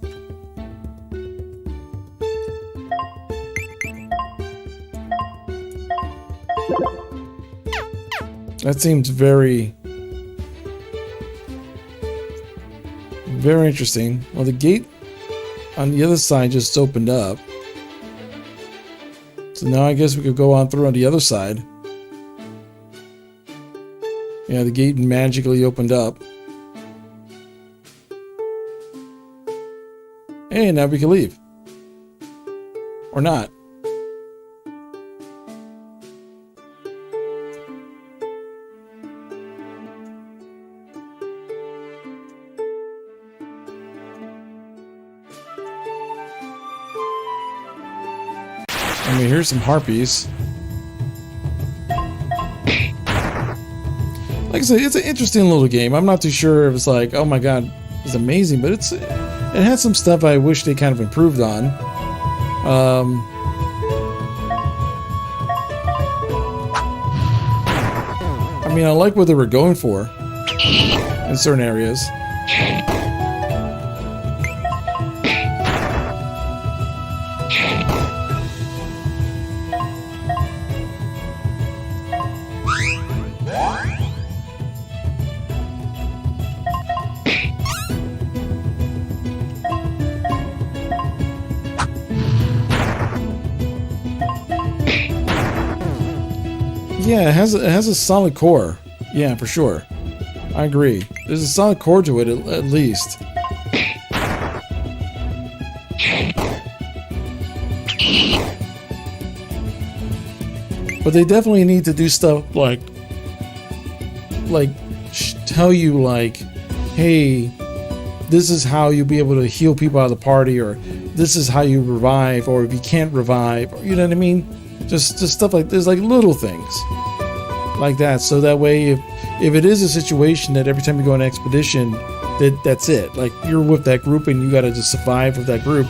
[SPEAKER 1] That seems very interesting. Well, the gate on the other side just opened up. So now I guess we could go on through on the other side. Yeah, the gate magically opened up. Hey, now we can leave. Or not. I mean, here's some harpies. Like I said, it's an interesting little game. I'm not too sure if it's like, oh my god, it's amazing, but it has some stuff I wish they kind of improved on. I mean, I like what they were going for in certain areas. Yeah, it has a solid core. Yeah, for sure. I agree. There's a solid core to it, at least. But they definitely need to do stuff like tell you like, hey, this is how you'll be able to heal people out of the party, or this is how you revive, or if you can't revive, or, you know what I mean? Just stuff like there's like little things like that, so that way if it is a situation that every time you go on an expedition that's it, like you're with that group and you got to just survive with that group,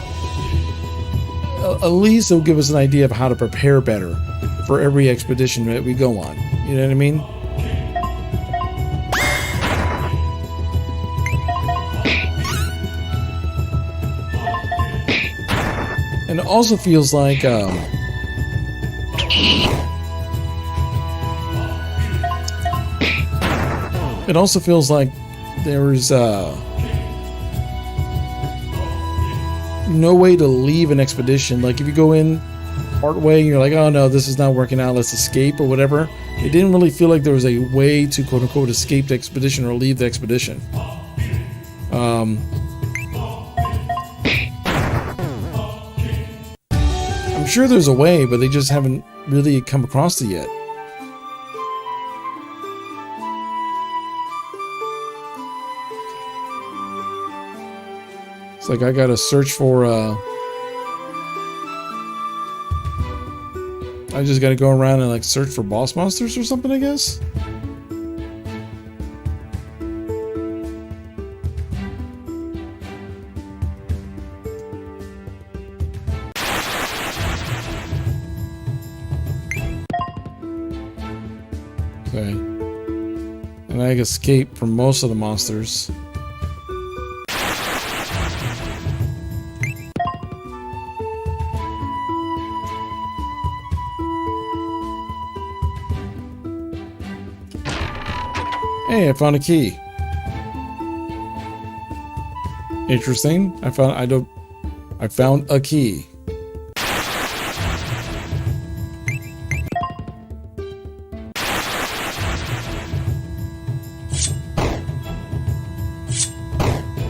[SPEAKER 1] at least it'll give us an idea of how to prepare better for every expedition that we go on. You know what I mean? And it also feels like there's no way to leave an expedition. Like if you go in part way and you're like, oh no, this is not working out, let's escape or whatever. It didn't really feel like there was a way to quote unquote escape the expedition or leave the expedition. I'm sure there's a way, but they just haven't really come across it yet. It's like I gotta search for I just gotta go around and like search for boss monsters or something, I guess. Okay. And I escape from most of the monsters. Hey, I found a key. Interesting. I found a key.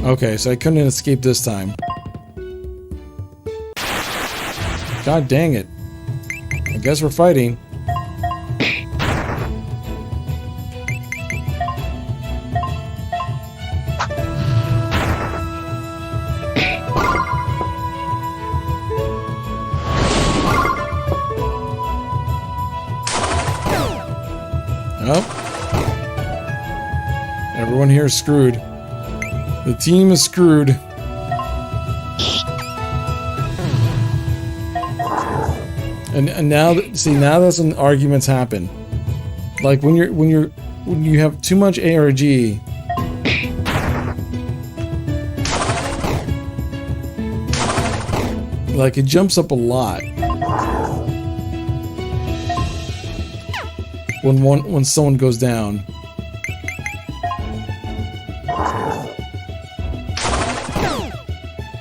[SPEAKER 1] Okay, so I couldn't escape this time. God dang it. I guess we're fighting. Oh. Everyone here is screwed. The team is screwed. And now, see, now that's when arguments happen. Like when you have too much ARG. Like it jumps up a lot when someone goes down.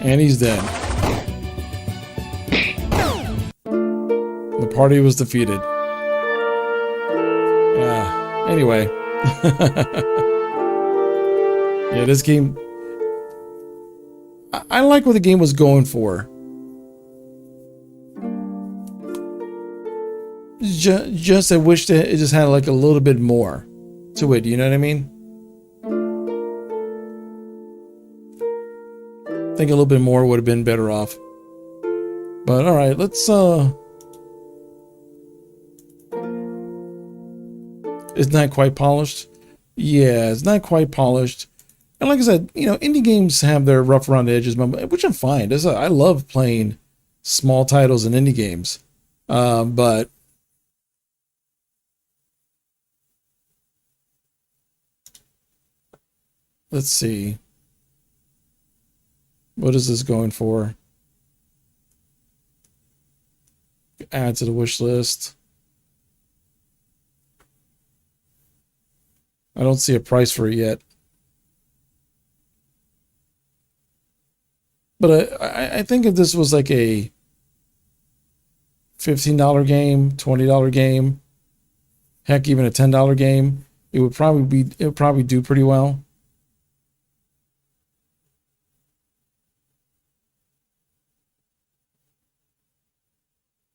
[SPEAKER 1] And he's dead. The party was defeated. Yeah. Anyway. Yeah, this game... I like what the game was going for. Just I wish that it just had like a little bit more to it, you know what I mean? I think a little bit more would have been better off. But alright, let's it's not quite polished. Yeah, it's not quite polished. And like I said, you know, indie games have their rough around the edges, which I'm fine. I love playing small titles in indie games. But let's see. What is this going for? Add to the wish list. I don't see a price for it yet. But I think if this was like a $15 game, $20 game, Heck, even a $10 game, it would probably do pretty well.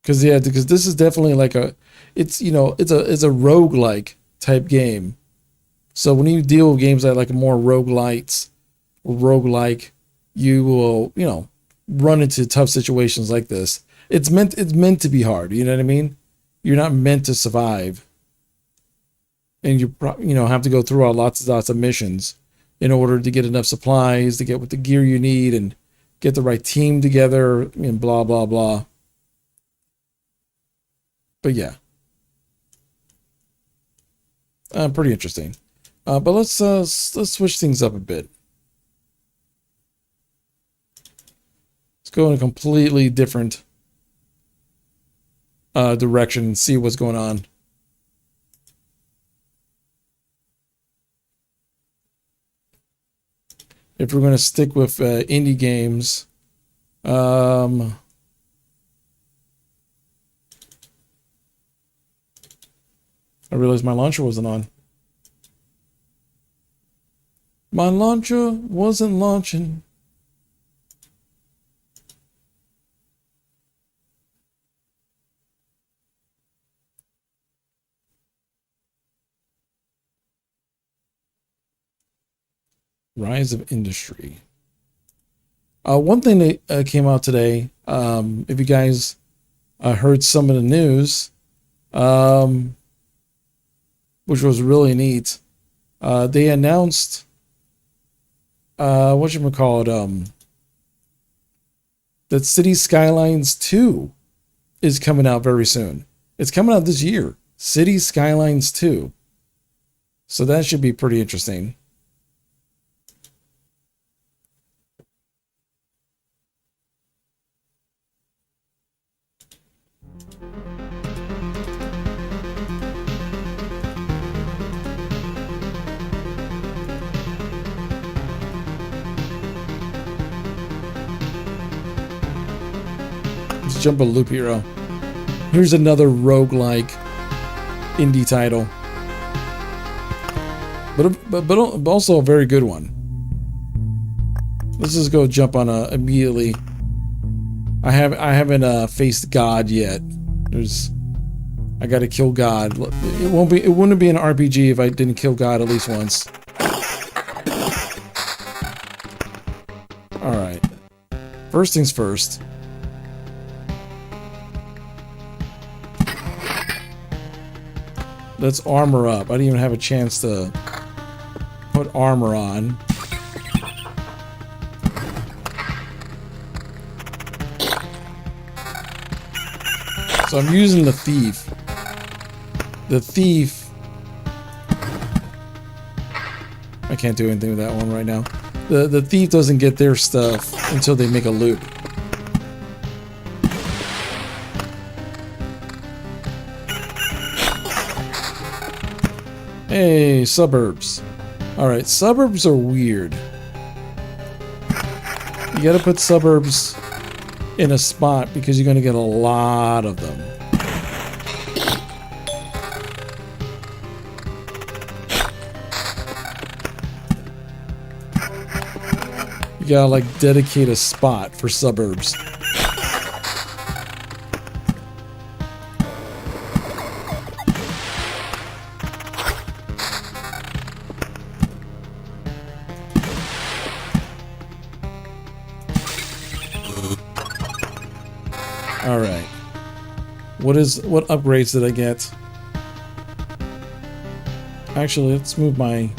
[SPEAKER 1] Because this is definitely like it's a roguelike type game. So when you deal with games that like more roguelites or roguelike, you will, run into tough situations like this. It's meant to be hard, you know what I mean? You're not meant to survive. And you have to go through lots of missions in order to get enough supplies, to get with the gear you need and get the right team together and blah blah blah. But yeah. Pretty interesting. But let's switch things up a bit. Let's go in a completely different direction and see what's going on. If we're going to stick with indie games, I realized my launcher wasn't on. My launcher wasn't launching. Rise of industry. One thing that came out today, if you guys heard some of the news, which was really neat, they announced that City Skylines 2 is coming out very soon. It's coming out this year. City Skylines 2. So that should be pretty interesting. Let's jump a loop hero. Here's another roguelike indie title. But also a very good one. Let's just go jump on immediately. I haven't faced God yet. I gotta kill God. It wouldn't be an RPG if I didn't kill God at least once. Alright. First things first. Let's armor up. I didn't even have a chance to put armor on. So I'm using the thief. The thief. I can't do anything with that one right now. The thief doesn't get their stuff until they make a loop. Hey, suburbs. Alright, suburbs are weird. You gotta put suburbs in a spot because you're gonna get a lot of them. You gotta like dedicate a spot for suburbs. Alright. What upgrades did I get? Actually, let's move my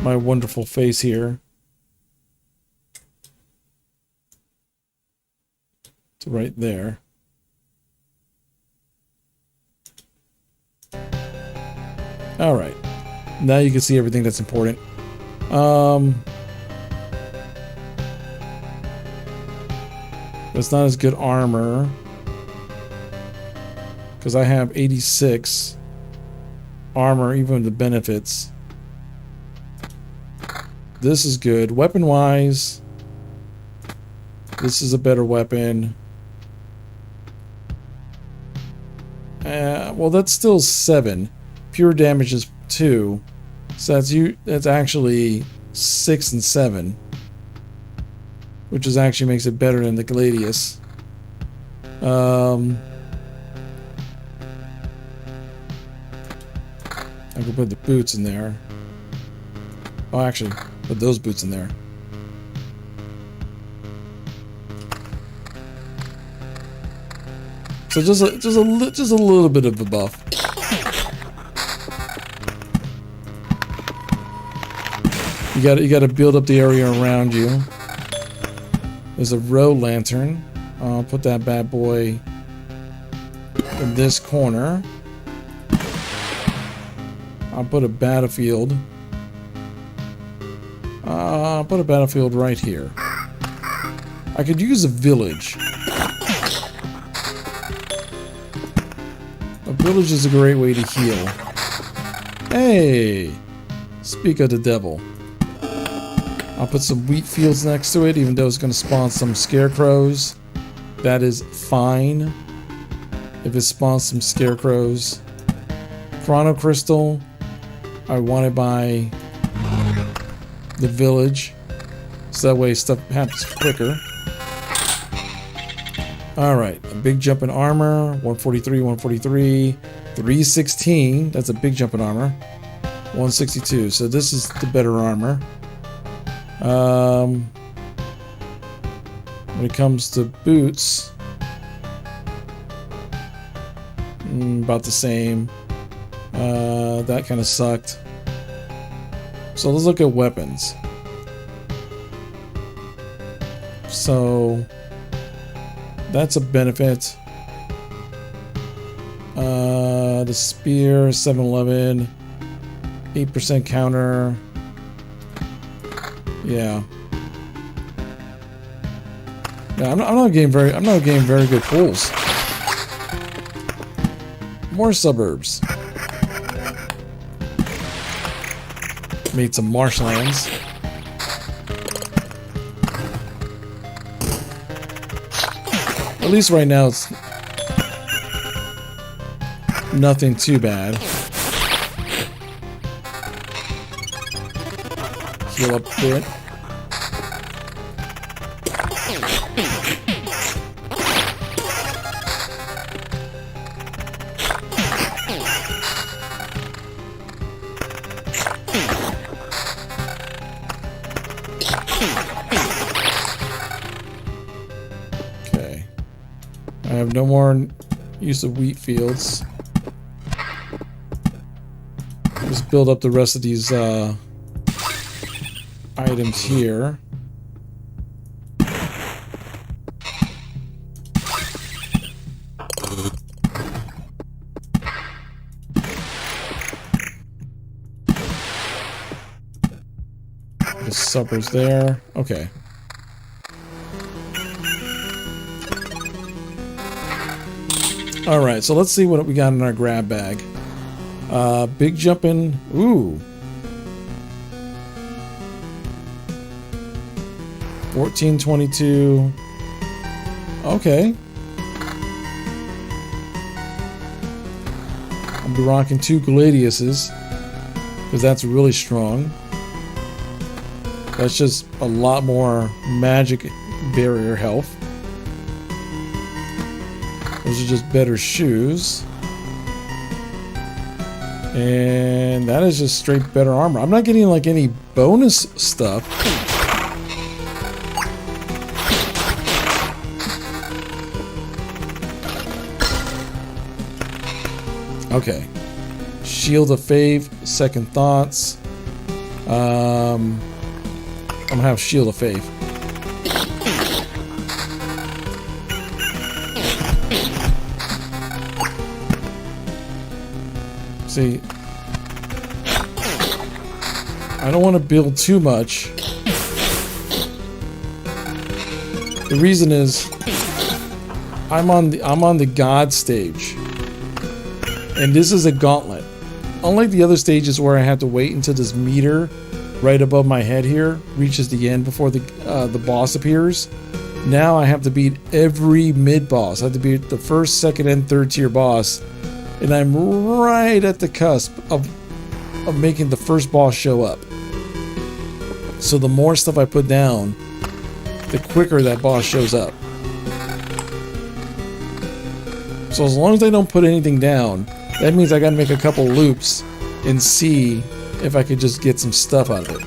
[SPEAKER 1] wonderful face here to right there. Alright. Now you can see everything that's important. It's not as good armor because I have 86 armor, even with the benefits. This is good. Weapon wise, this is a better weapon. Well, that's still 7. pure damage is 2. So that's actually 6 and 7. Which is actually makes it better than the Gladius. I could put the boots in there. Oh, actually, put those boots in there. So just a little bit of a buff. You got to build up the area around you. There's a road lantern. I'll put that bad boy in this corner. I'll put a battlefield. I'll put a battlefield right here. I could use a village. A village is a great way to heal. Hey! Speak of the devil. I'll put some wheat fields next to it, even though it's going to spawn some scarecrows. That is fine. If it spawns some scarecrows. Chrono Crystal. I want it by the village. So that way stuff happens quicker. Alright, a big jump in armor. 143, 143. 316. That's a big jump in armor. 162. So this is the better armor. When it comes to boots, about the same. That kind of sucked. So let's look at weapons. So that's a benefit. The spear, 711, 8% counter. Yeah. I'm not getting very good pulls. More suburbs. Made some marshlands. At least right now it's nothing too bad. Heal up a bit. Okay. I have no more use of wheat fields. Just build up the rest of these items here. The supper's there. Okay. Alright, so let's see what we got in our grab bag. Big jumpin'. Ooh. 1422. Okay. I'll be rocking 2 Gladiuses, because that's really strong. That's just a lot more magic barrier health. Those are just better shoes. And that is just straight better armor. I'm not getting like any bonus stuff. Okay. Shield of Faith, Second Thoughts. I'm gonna have Shield of Faith. See, I don't want to build too much. The reason is I'm on the God stage. And this is a gauntlet. Unlike the other stages where I have to wait until this meter right above my head here reaches the end before the boss appears. Now I have to beat every mid-boss. I have to beat the first, second, and third tier boss And I'm right at the cusp of making the first boss show up. So the more stuff I put down, the quicker that boss shows up. So as long as I don't put anything down, that means I gotta make a couple loops and see if I could just get some stuff out of it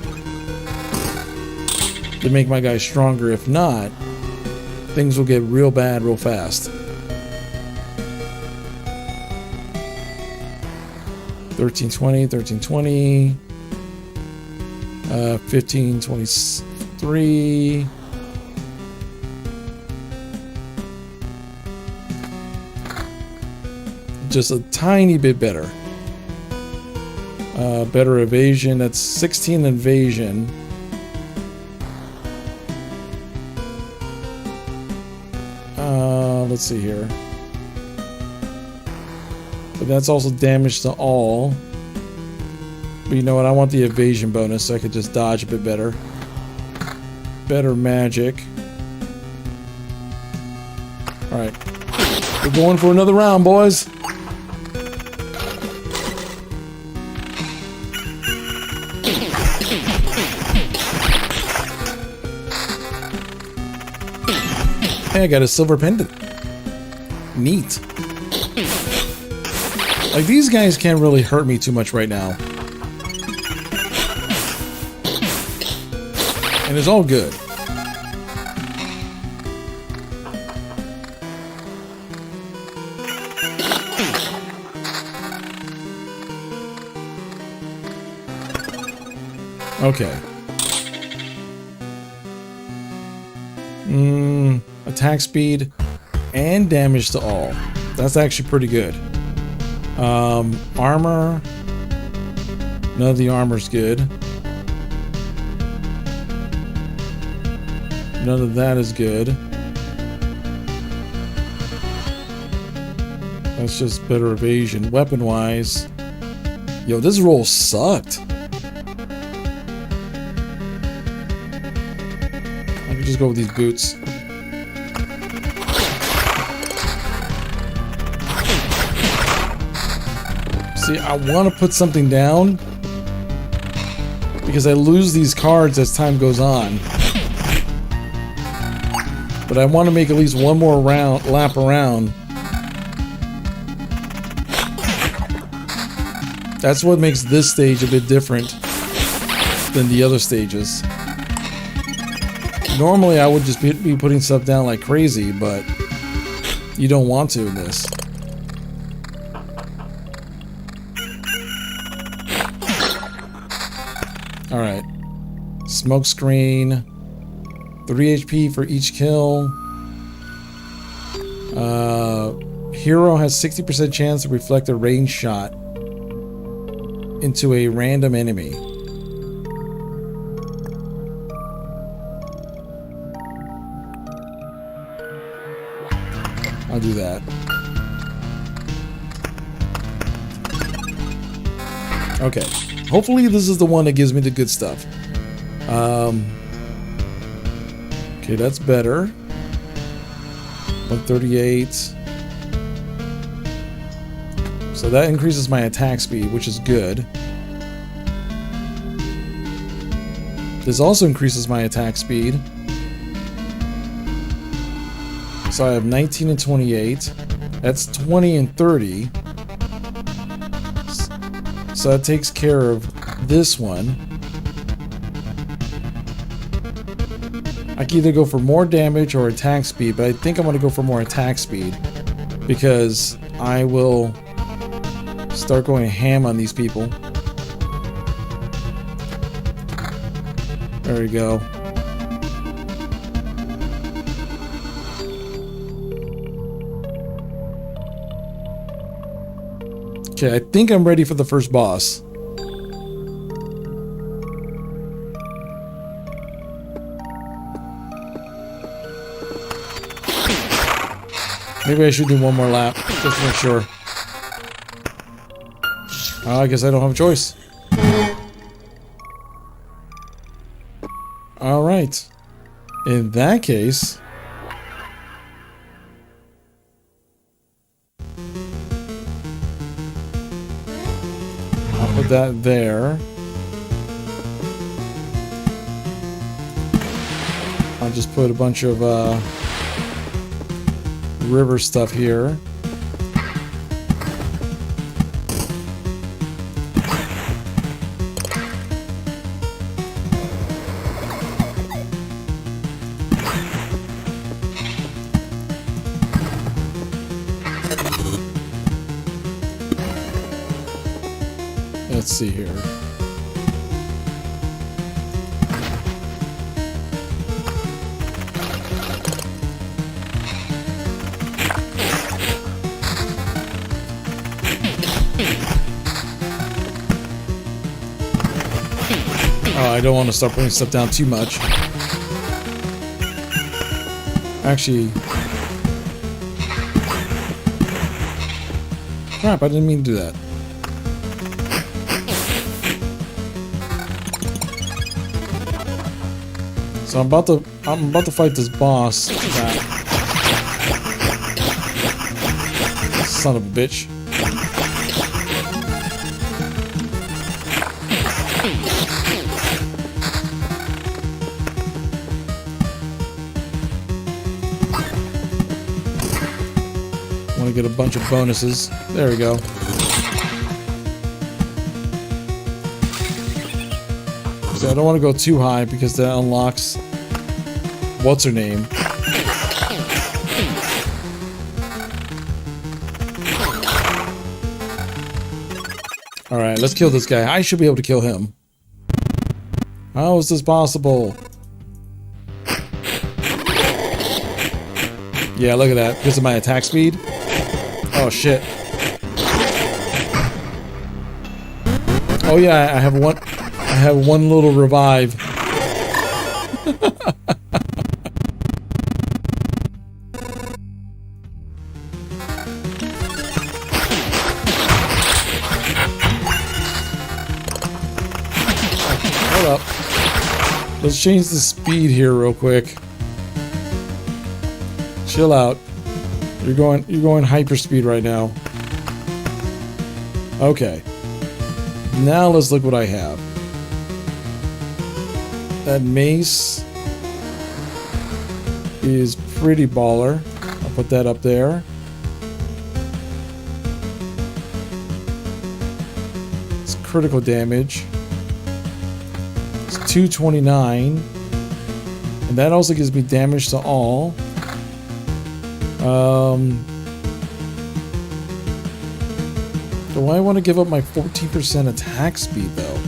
[SPEAKER 1] to make my guy stronger. If not, things will get real bad real fast. 1320, 1320, 1523. Just a tiny bit better. Better evasion. That's 16 evasion. Let's see here. But that's also damage to all. But you know what? I want the evasion bonus so I could just dodge a bit better. Better magic. Alright. We're going for another round, boys. Hey, I got a silver pendant. Neat. Like, these guys can't really hurt me too much right now. And it's all good. Okay. Attack speed and damage to all. That's actually pretty good. Armor. None of the armor's good. None of that is good. That's just better evasion. Weapon-wise. Yo, this roll sucked. I can just go with these boots. See, I want to put something down because I lose these cards as time goes on. But I want to make at least one more lap around. That's what makes this stage a bit different than the other stages. Normally I would just be putting stuff down like crazy, but you don't want to in this. Alright. Smoke screen. 3 HP for each kill. Hero has 60% chance to reflect a range shot into a random enemy. I'll do that. Okay. Hopefully this is the one that gives me the good stuff. Okay, that's better. 138. So that increases my attack speed, which is good. This also increases my attack speed. So I have 19 and 28. That's 20 and 30. So that takes care of this one. I can either go for more damage or attack speed, but I think I'm going to go for more attack speed because I will start going ham on these people. There we go. Okay, I think I'm ready for the first boss. Maybe I should do one more lap, just to make sure. I guess I don't have a choice. Alright. In that case... Put that there. I'll just put a bunch of river stuff here. Let's see here. Oh, I don't want to start putting stuff down too much. Actually, crap, I didn't mean to do that. So I'm about to fight this boss. Son of a bitch. Want to get a bunch of bonuses. There we go. So I don't want to go too high because that unlocks what's her name. All right, let's kill this guy. I should be able to kill him. How is this possible? Yeah, look at that. Because of my attack speed. Oh shit. Oh yeah, I have one little revive. Hold up. Let's change the speed here real quick. Chill out. You're going hyper speed right now. Okay. Now let's look what I have. That mace is pretty baller. I'll put that up there. It's critical damage. It's 229. And that also gives me damage to all. Do I want to give up my 14% attack speed though?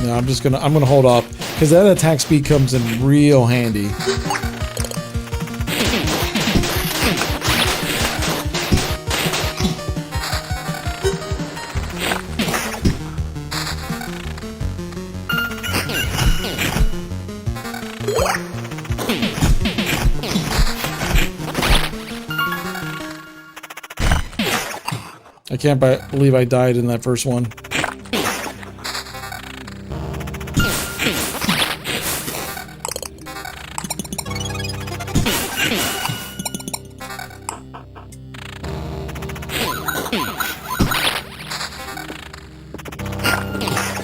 [SPEAKER 1] No, I'm gonna hold off because that attack speed comes in real handy. I can't believe I died in that first one.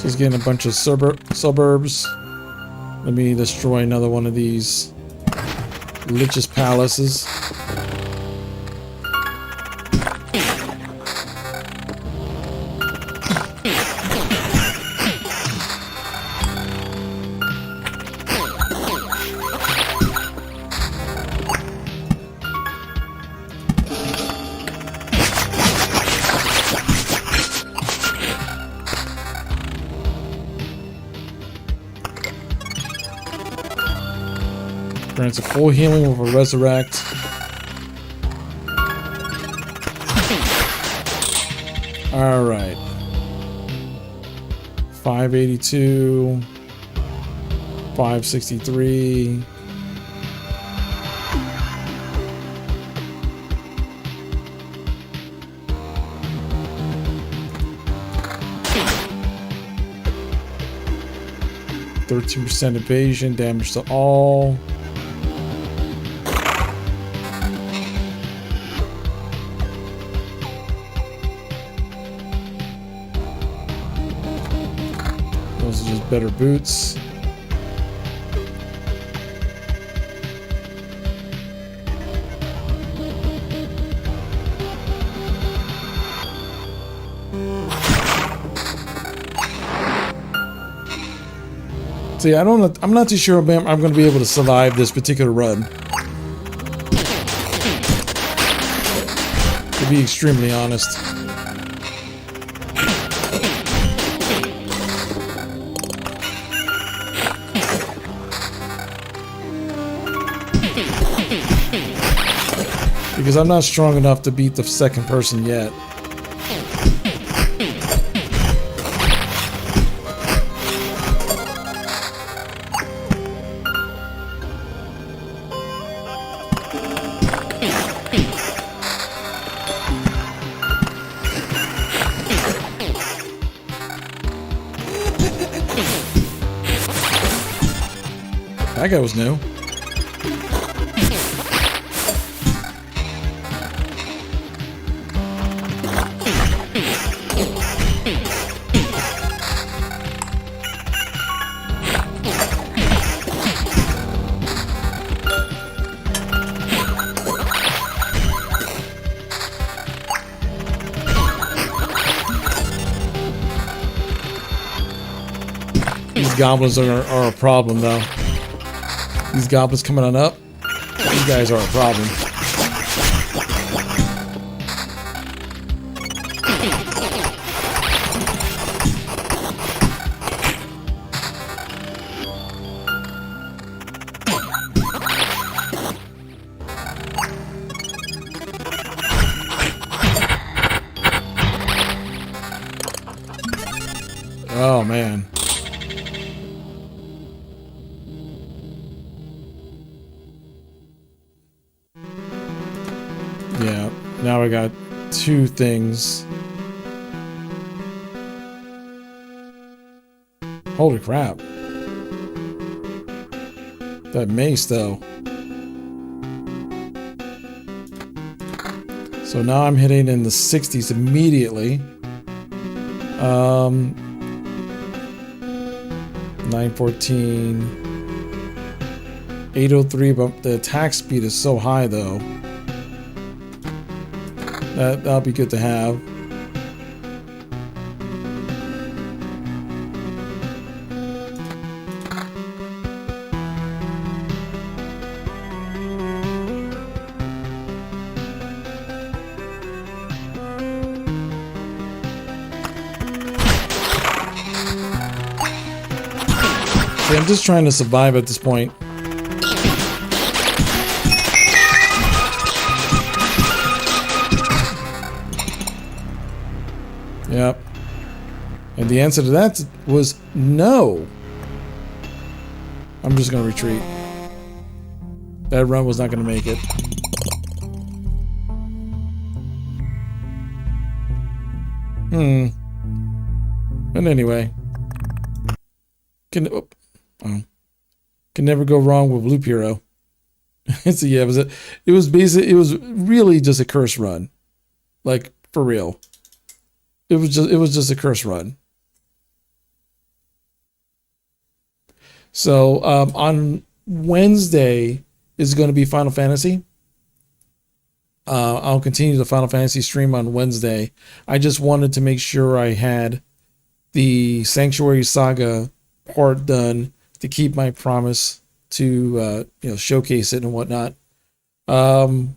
[SPEAKER 1] Just getting a bunch of suburbs. Let me destroy another one of these Lich's palaces. Grants a full healing with a resurrect. Alright. 582. 563. %13 evasion, damage to all. better boots. See, I'm not too sure I'm going to be able to survive this particular run. To be extremely honest. Because I'm not strong enough to beat the second person yet. That guy was new. These goblins are a problem, though. These goblins coming on up, these guys are a problem. Oh, man. Yeah, now I got two things. Holy crap. That mace, though. So now I'm hitting in the 60s immediately. 914. 803, but the attack speed is so high, though. That'll be good to have. See, I'm just trying to survive at this point. Yep. And the answer to that was no. I'm just going to retreat. That run was not going to make it. But anyway. Can never go wrong with Loop Hero. So yeah, it was really just a curse run. Like, for real. It was just a curse run. So on Wednesday is going to be Final Fantasy. I'll continue the Final Fantasy stream on Wednesday. I just wanted to make sure I had the Sanctuary Saga part done to keep my promise to showcase it and whatnot. But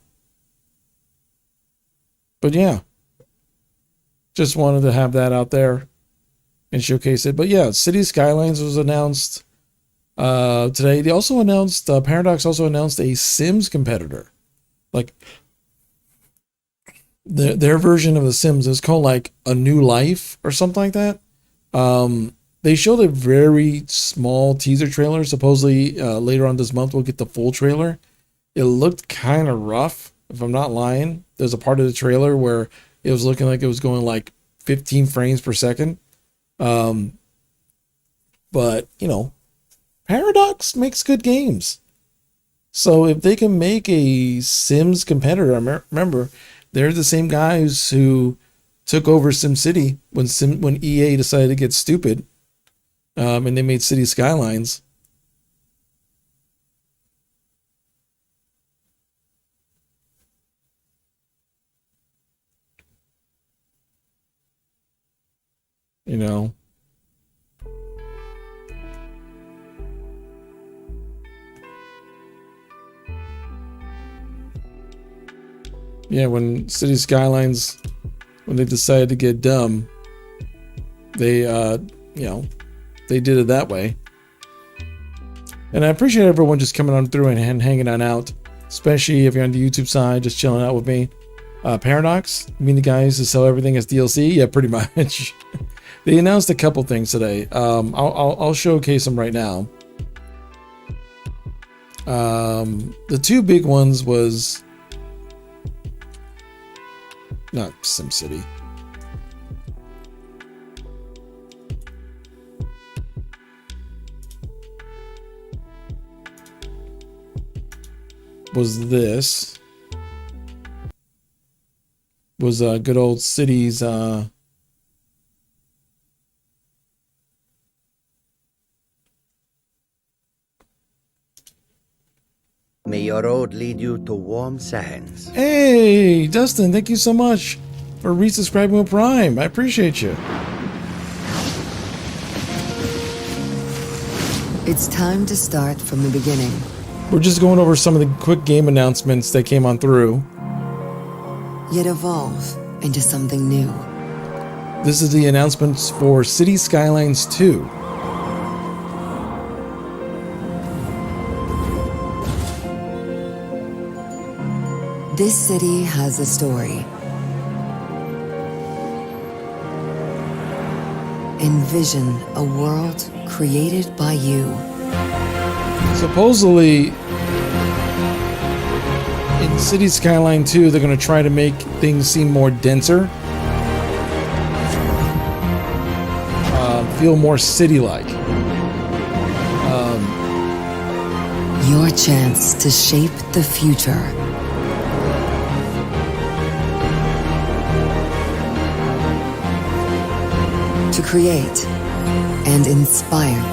[SPEAKER 1] yeah. Just wanted to have that out there and showcase it. But yeah, City Skylines was announced today. They also announced, Paradox also announced a Sims competitor. Like, their version of The Sims is called like A New Life or something like that. They showed a very small teaser trailer. Supposedly later on this month we'll get the full trailer. It looked kind of rough, if I'm not lying. There's a part of the trailer where it was looking like it was going like 15 frames per second. But, Paradox makes good games. So if they can make a Sims competitor, remember, they're the same guys who took over SimCity when EA decided to get stupid. And they made City Skylines. You know. Yeah, when City Skylines, when they decided to get dumb, they, they did it that way. And I appreciate everyone just coming on through and hanging on out, especially if you're on the YouTube side, just chilling out with me. Paradox, you mean the guys who sell everything as DLC? Yeah, pretty much. They announced a couple things today. I'll showcase them right now. The two big ones was not SimCity. Was this. Was good old Cities
[SPEAKER 2] May your road lead you to warm sands.
[SPEAKER 1] Hey, Dustin, thank you so much for resubscribing with Prime. I appreciate you.
[SPEAKER 3] It's time to start from the beginning.
[SPEAKER 1] We're just going over some of the quick game announcements that came on through.
[SPEAKER 3] Yet evolve into something new.
[SPEAKER 1] This is the announcements for City Skylines 2.
[SPEAKER 3] This city has a story. Envision a world created by you.
[SPEAKER 1] Supposedly, in City Skyline 2, they're going to try to make things seem more denser. Feel more city-like.
[SPEAKER 3] Your chance to shape the future. To create and inspire.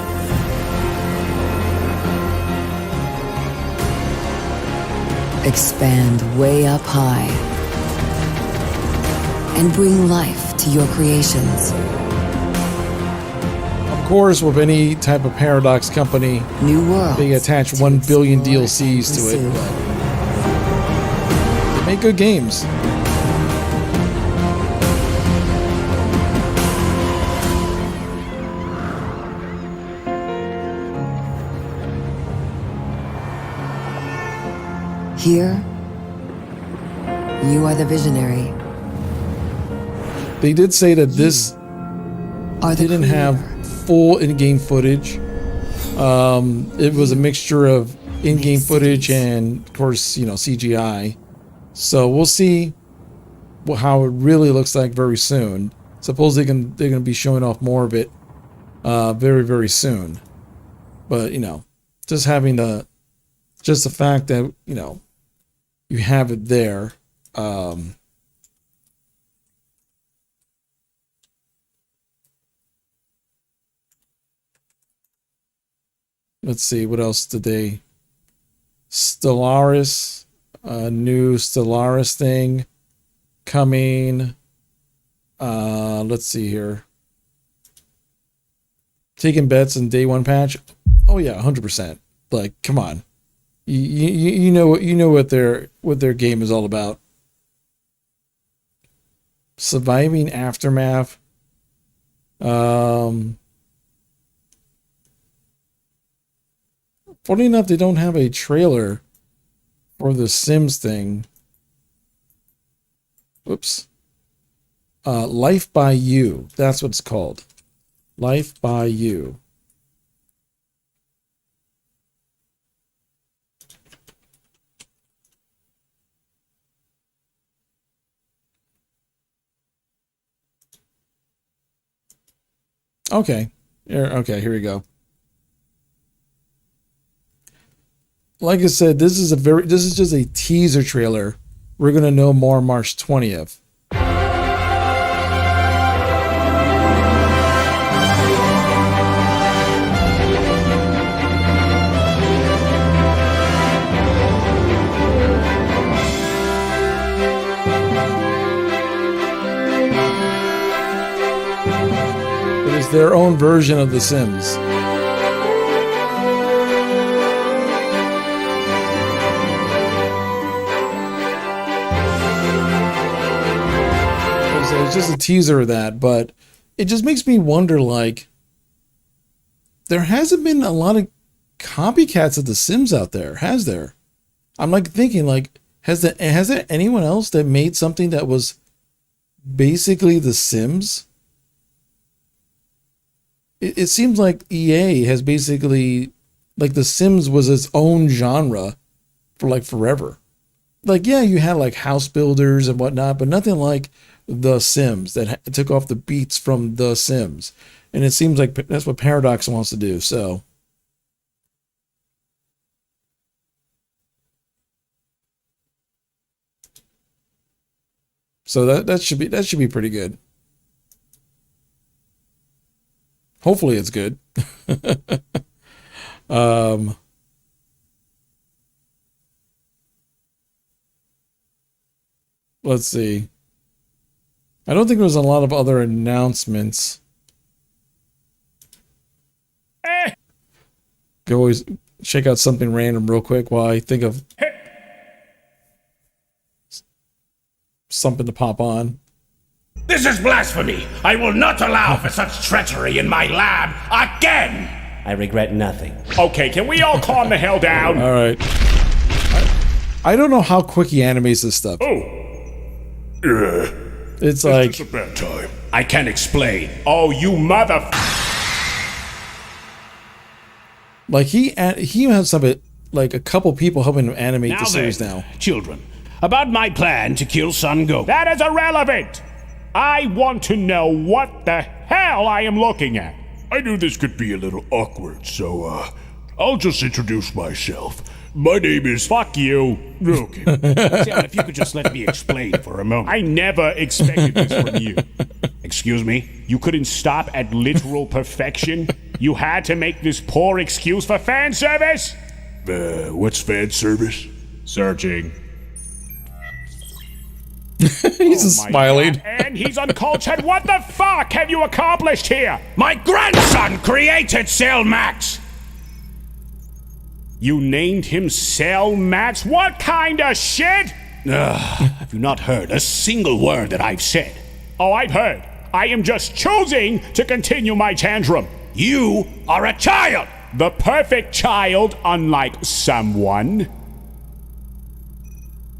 [SPEAKER 3] Expand way up high and bring life to your creations.
[SPEAKER 1] Of course, with any type of Paradox company,
[SPEAKER 3] New worlds
[SPEAKER 1] they attach
[SPEAKER 3] to
[SPEAKER 1] 1 billion
[SPEAKER 3] explore
[SPEAKER 1] DLCs
[SPEAKER 3] and
[SPEAKER 1] to it.
[SPEAKER 3] pursue.
[SPEAKER 1] But they make good games.
[SPEAKER 3] Here, you are the visionary.
[SPEAKER 1] They did say that this
[SPEAKER 3] Are the
[SPEAKER 1] didn't have
[SPEAKER 3] creator.
[SPEAKER 1] full in-game footage. It was a mixture of in-game footage and, of course, CGI. So we'll see how it really looks like very soon. Suppose they're going to be showing off more of it very, very soon. But just having the fact that you have it there. Let's see, what else did they... Stellaris, new Stellaris thing coming. Let's see here. Taking bets in day one patch. Oh yeah, 100%. Like, come on. You know what their game is all about. Surviving Aftermath. Funny enough, they don't have a trailer for the Sims thing. Whoops. Life by You. That's what it's called. Life by You. Okay. Okay, here we go. Like I said, this is just a teaser trailer. We're going to know more March 20th. their own version of The Sims. So it's just a teaser of that, but it just makes me wonder, like, there hasn't been a lot of copycats of The Sims out there, has there? I'm like thinking, like, has there anyone else that made something that was basically The Sims? It seems like EA has basically, like, The Sims was its own genre for like forever. Like, yeah, you had like house builders and whatnot, but nothing like The Sims that took off the beats from The Sims. And it seems like that's what Paradox wants to do. So that should be pretty good. Hopefully it's good. Let's see. I don't think there was a lot of other announcements. Go always check out something random real quick while I think of something to pop on.
[SPEAKER 4] This is blasphemy! I will not allow for such treachery in my lab again!
[SPEAKER 5] I regret nothing.
[SPEAKER 4] Okay, can we all calm the hell down?
[SPEAKER 1] All right. I don't know how quick he animates this stuff. It's like...
[SPEAKER 4] It's a bad time. I can't explain. Oh, you mother...
[SPEAKER 1] Like, he has some, like, a couple people helping him animate the series now.
[SPEAKER 4] Children, about my plan to kill Son Goku. That is irrelevant! I want to know what the hell I am looking at.
[SPEAKER 6] I knew this could be a little awkward, so, I'll just introduce myself. My name is...
[SPEAKER 4] Fuck you.
[SPEAKER 6] Okay.
[SPEAKER 4] Sam, if you could just let me explain for a moment. I never expected this from you. Excuse me? You couldn't stop at literal perfection? You had to make this poor excuse for fan service?
[SPEAKER 6] What's fan service?
[SPEAKER 4] Searching.
[SPEAKER 1] He's smiling.
[SPEAKER 4] And he's uncultured. What the fuck have you accomplished here? My grandson created Cell Max! You named him Cell Max? What kind of shit? Have you not heard a single word that I've said? Oh, I've heard. I am just choosing to continue my tantrum. You are a child! The perfect child, unlike someone.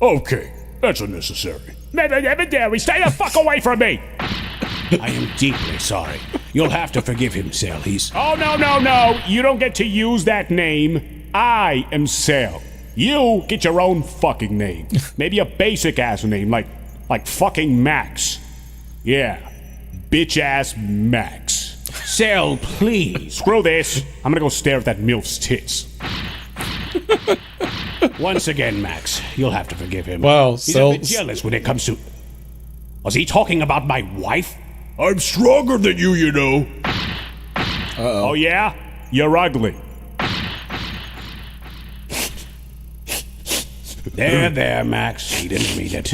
[SPEAKER 6] Okay, that's unnecessary.
[SPEAKER 4] Never dare! Stay the fuck away from me! I am deeply sorry. You'll have to forgive him, Cell. He's... Oh, no. You don't get to use that name. I am Cell. You get your own fucking name. Maybe a basic-ass name, like fucking Max. Yeah. Bitch-ass Max. Cell, please. Screw this. I'm gonna go stare at that MILF's tits. Once again, Max, you'll have to forgive him.
[SPEAKER 1] Wow,
[SPEAKER 4] he's a bit jealous when it comes to... Was he talking about my wife?
[SPEAKER 6] I'm stronger than you know.
[SPEAKER 1] Uh-oh.
[SPEAKER 4] Oh, yeah? You're ugly. There, Max. He didn't mean it.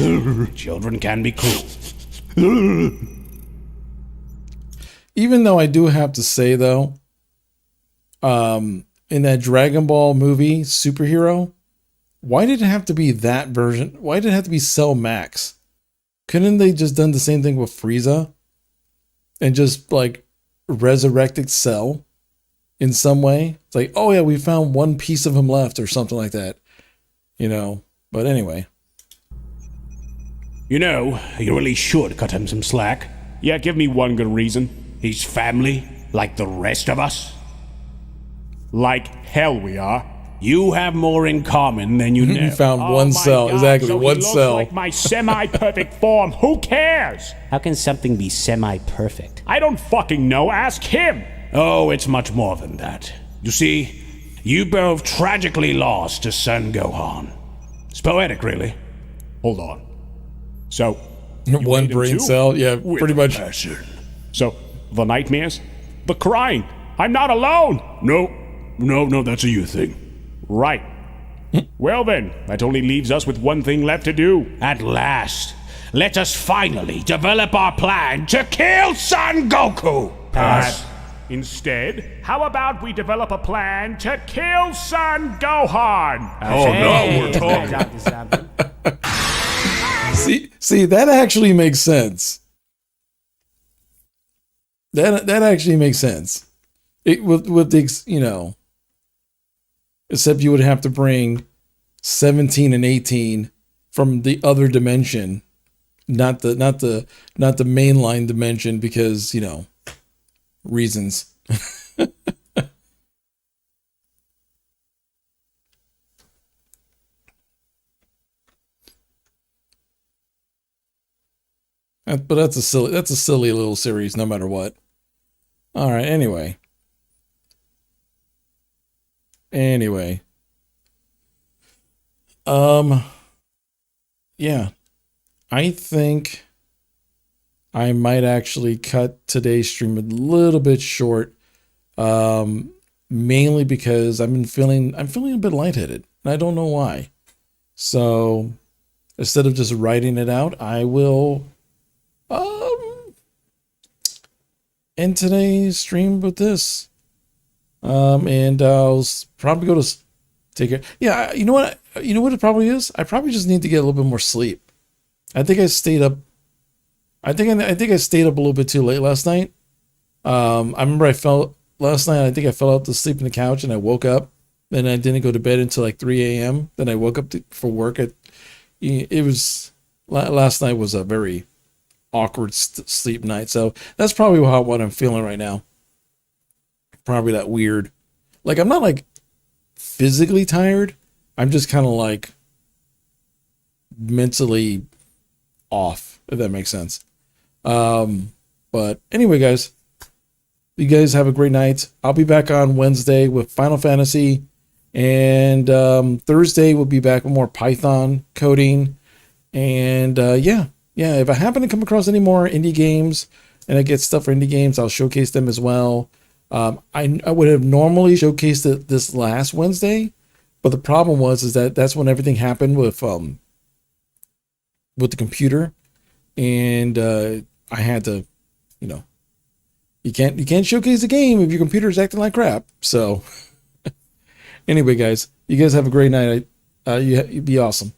[SPEAKER 4] Children can be cruel.
[SPEAKER 1] Even though I do have to say, though, in that Dragon Ball movie, Superhero, why did it have to be that version? Why did it have to be Cell Max? Couldn't they just done the same thing with Frieza? And just, like, resurrected Cell in some way? It's like, oh yeah, we found one piece of him left or something like that. You know, but anyway.
[SPEAKER 4] You know, you really should cut him some slack. Yeah, give me one good reason. He's family, like the rest of us. Like hell we are. You have more in common than you know.
[SPEAKER 1] You found one cell,
[SPEAKER 4] God,
[SPEAKER 1] exactly,
[SPEAKER 4] so
[SPEAKER 1] one
[SPEAKER 4] he
[SPEAKER 1] cell.
[SPEAKER 4] looks like my semi-perfect form. Who cares?
[SPEAKER 5] How can something be semi-perfect?
[SPEAKER 4] I don't fucking know. Ask him. Oh, it's much more than that. You see, you both tragically lost to Son Gohan. It's poetic, really. Hold on. So,
[SPEAKER 1] one brain cell, yeah, pretty much.
[SPEAKER 6] Passion.
[SPEAKER 4] So, the nightmares? The crying? I'm not alone!
[SPEAKER 6] No, that's a you thing.
[SPEAKER 4] Right. Well then, that only leaves us with one thing left to do. At last, let us finally develop our plan to kill Son Goku!
[SPEAKER 5] Pass.
[SPEAKER 4] Instead, how about we develop a plan to kill Son Gohan?
[SPEAKER 6] Oh, no, we're talking.
[SPEAKER 5] Dr. Something.
[SPEAKER 1] See, that actually makes sense. That actually makes sense. It with the, you know, except you would have to bring 17 and 18 from the other dimension, not the mainline dimension, because, you know, reasons. But that's a silly little series, no matter what. All right. Anyway. Yeah. I think I might actually cut today's stream a little bit short. Mainly because I'm feeling a bit lightheaded, and I don't know why. So instead of just writing it out, I will end today's stream with this. And I'll probably go to take it. Yeah, you know what? You know what it probably is? I probably just need to get a little bit more sleep. I think I stayed up. I think I stayed up a little bit too late last night. I remember last night. I think I fell out to sleep on the couch, and I woke up. Then I didn't go to bed until like 3 a.m. Then I woke up for work. Last night was a very awkward sleep night. So that's probably what I'm feeling right now. Probably that weird. Like, I'm not like physically tired. I'm just kind of like mentally off, if that makes sense. But anyway, guys, you guys have a great night. I'll be back on Wednesday with Final Fantasy, and Thursday we'll be back with more Python coding. And yeah, if I happen to come across any more indie games and I get stuff for indie games, I'll showcase them as well. I would have normally showcased it this last Wednesday, but the problem is that that's when everything happened with the computer, and I had to, you know, you can't showcase a game if your computer's acting like crap. So anyway, guys, you guys have a great night. You be awesome.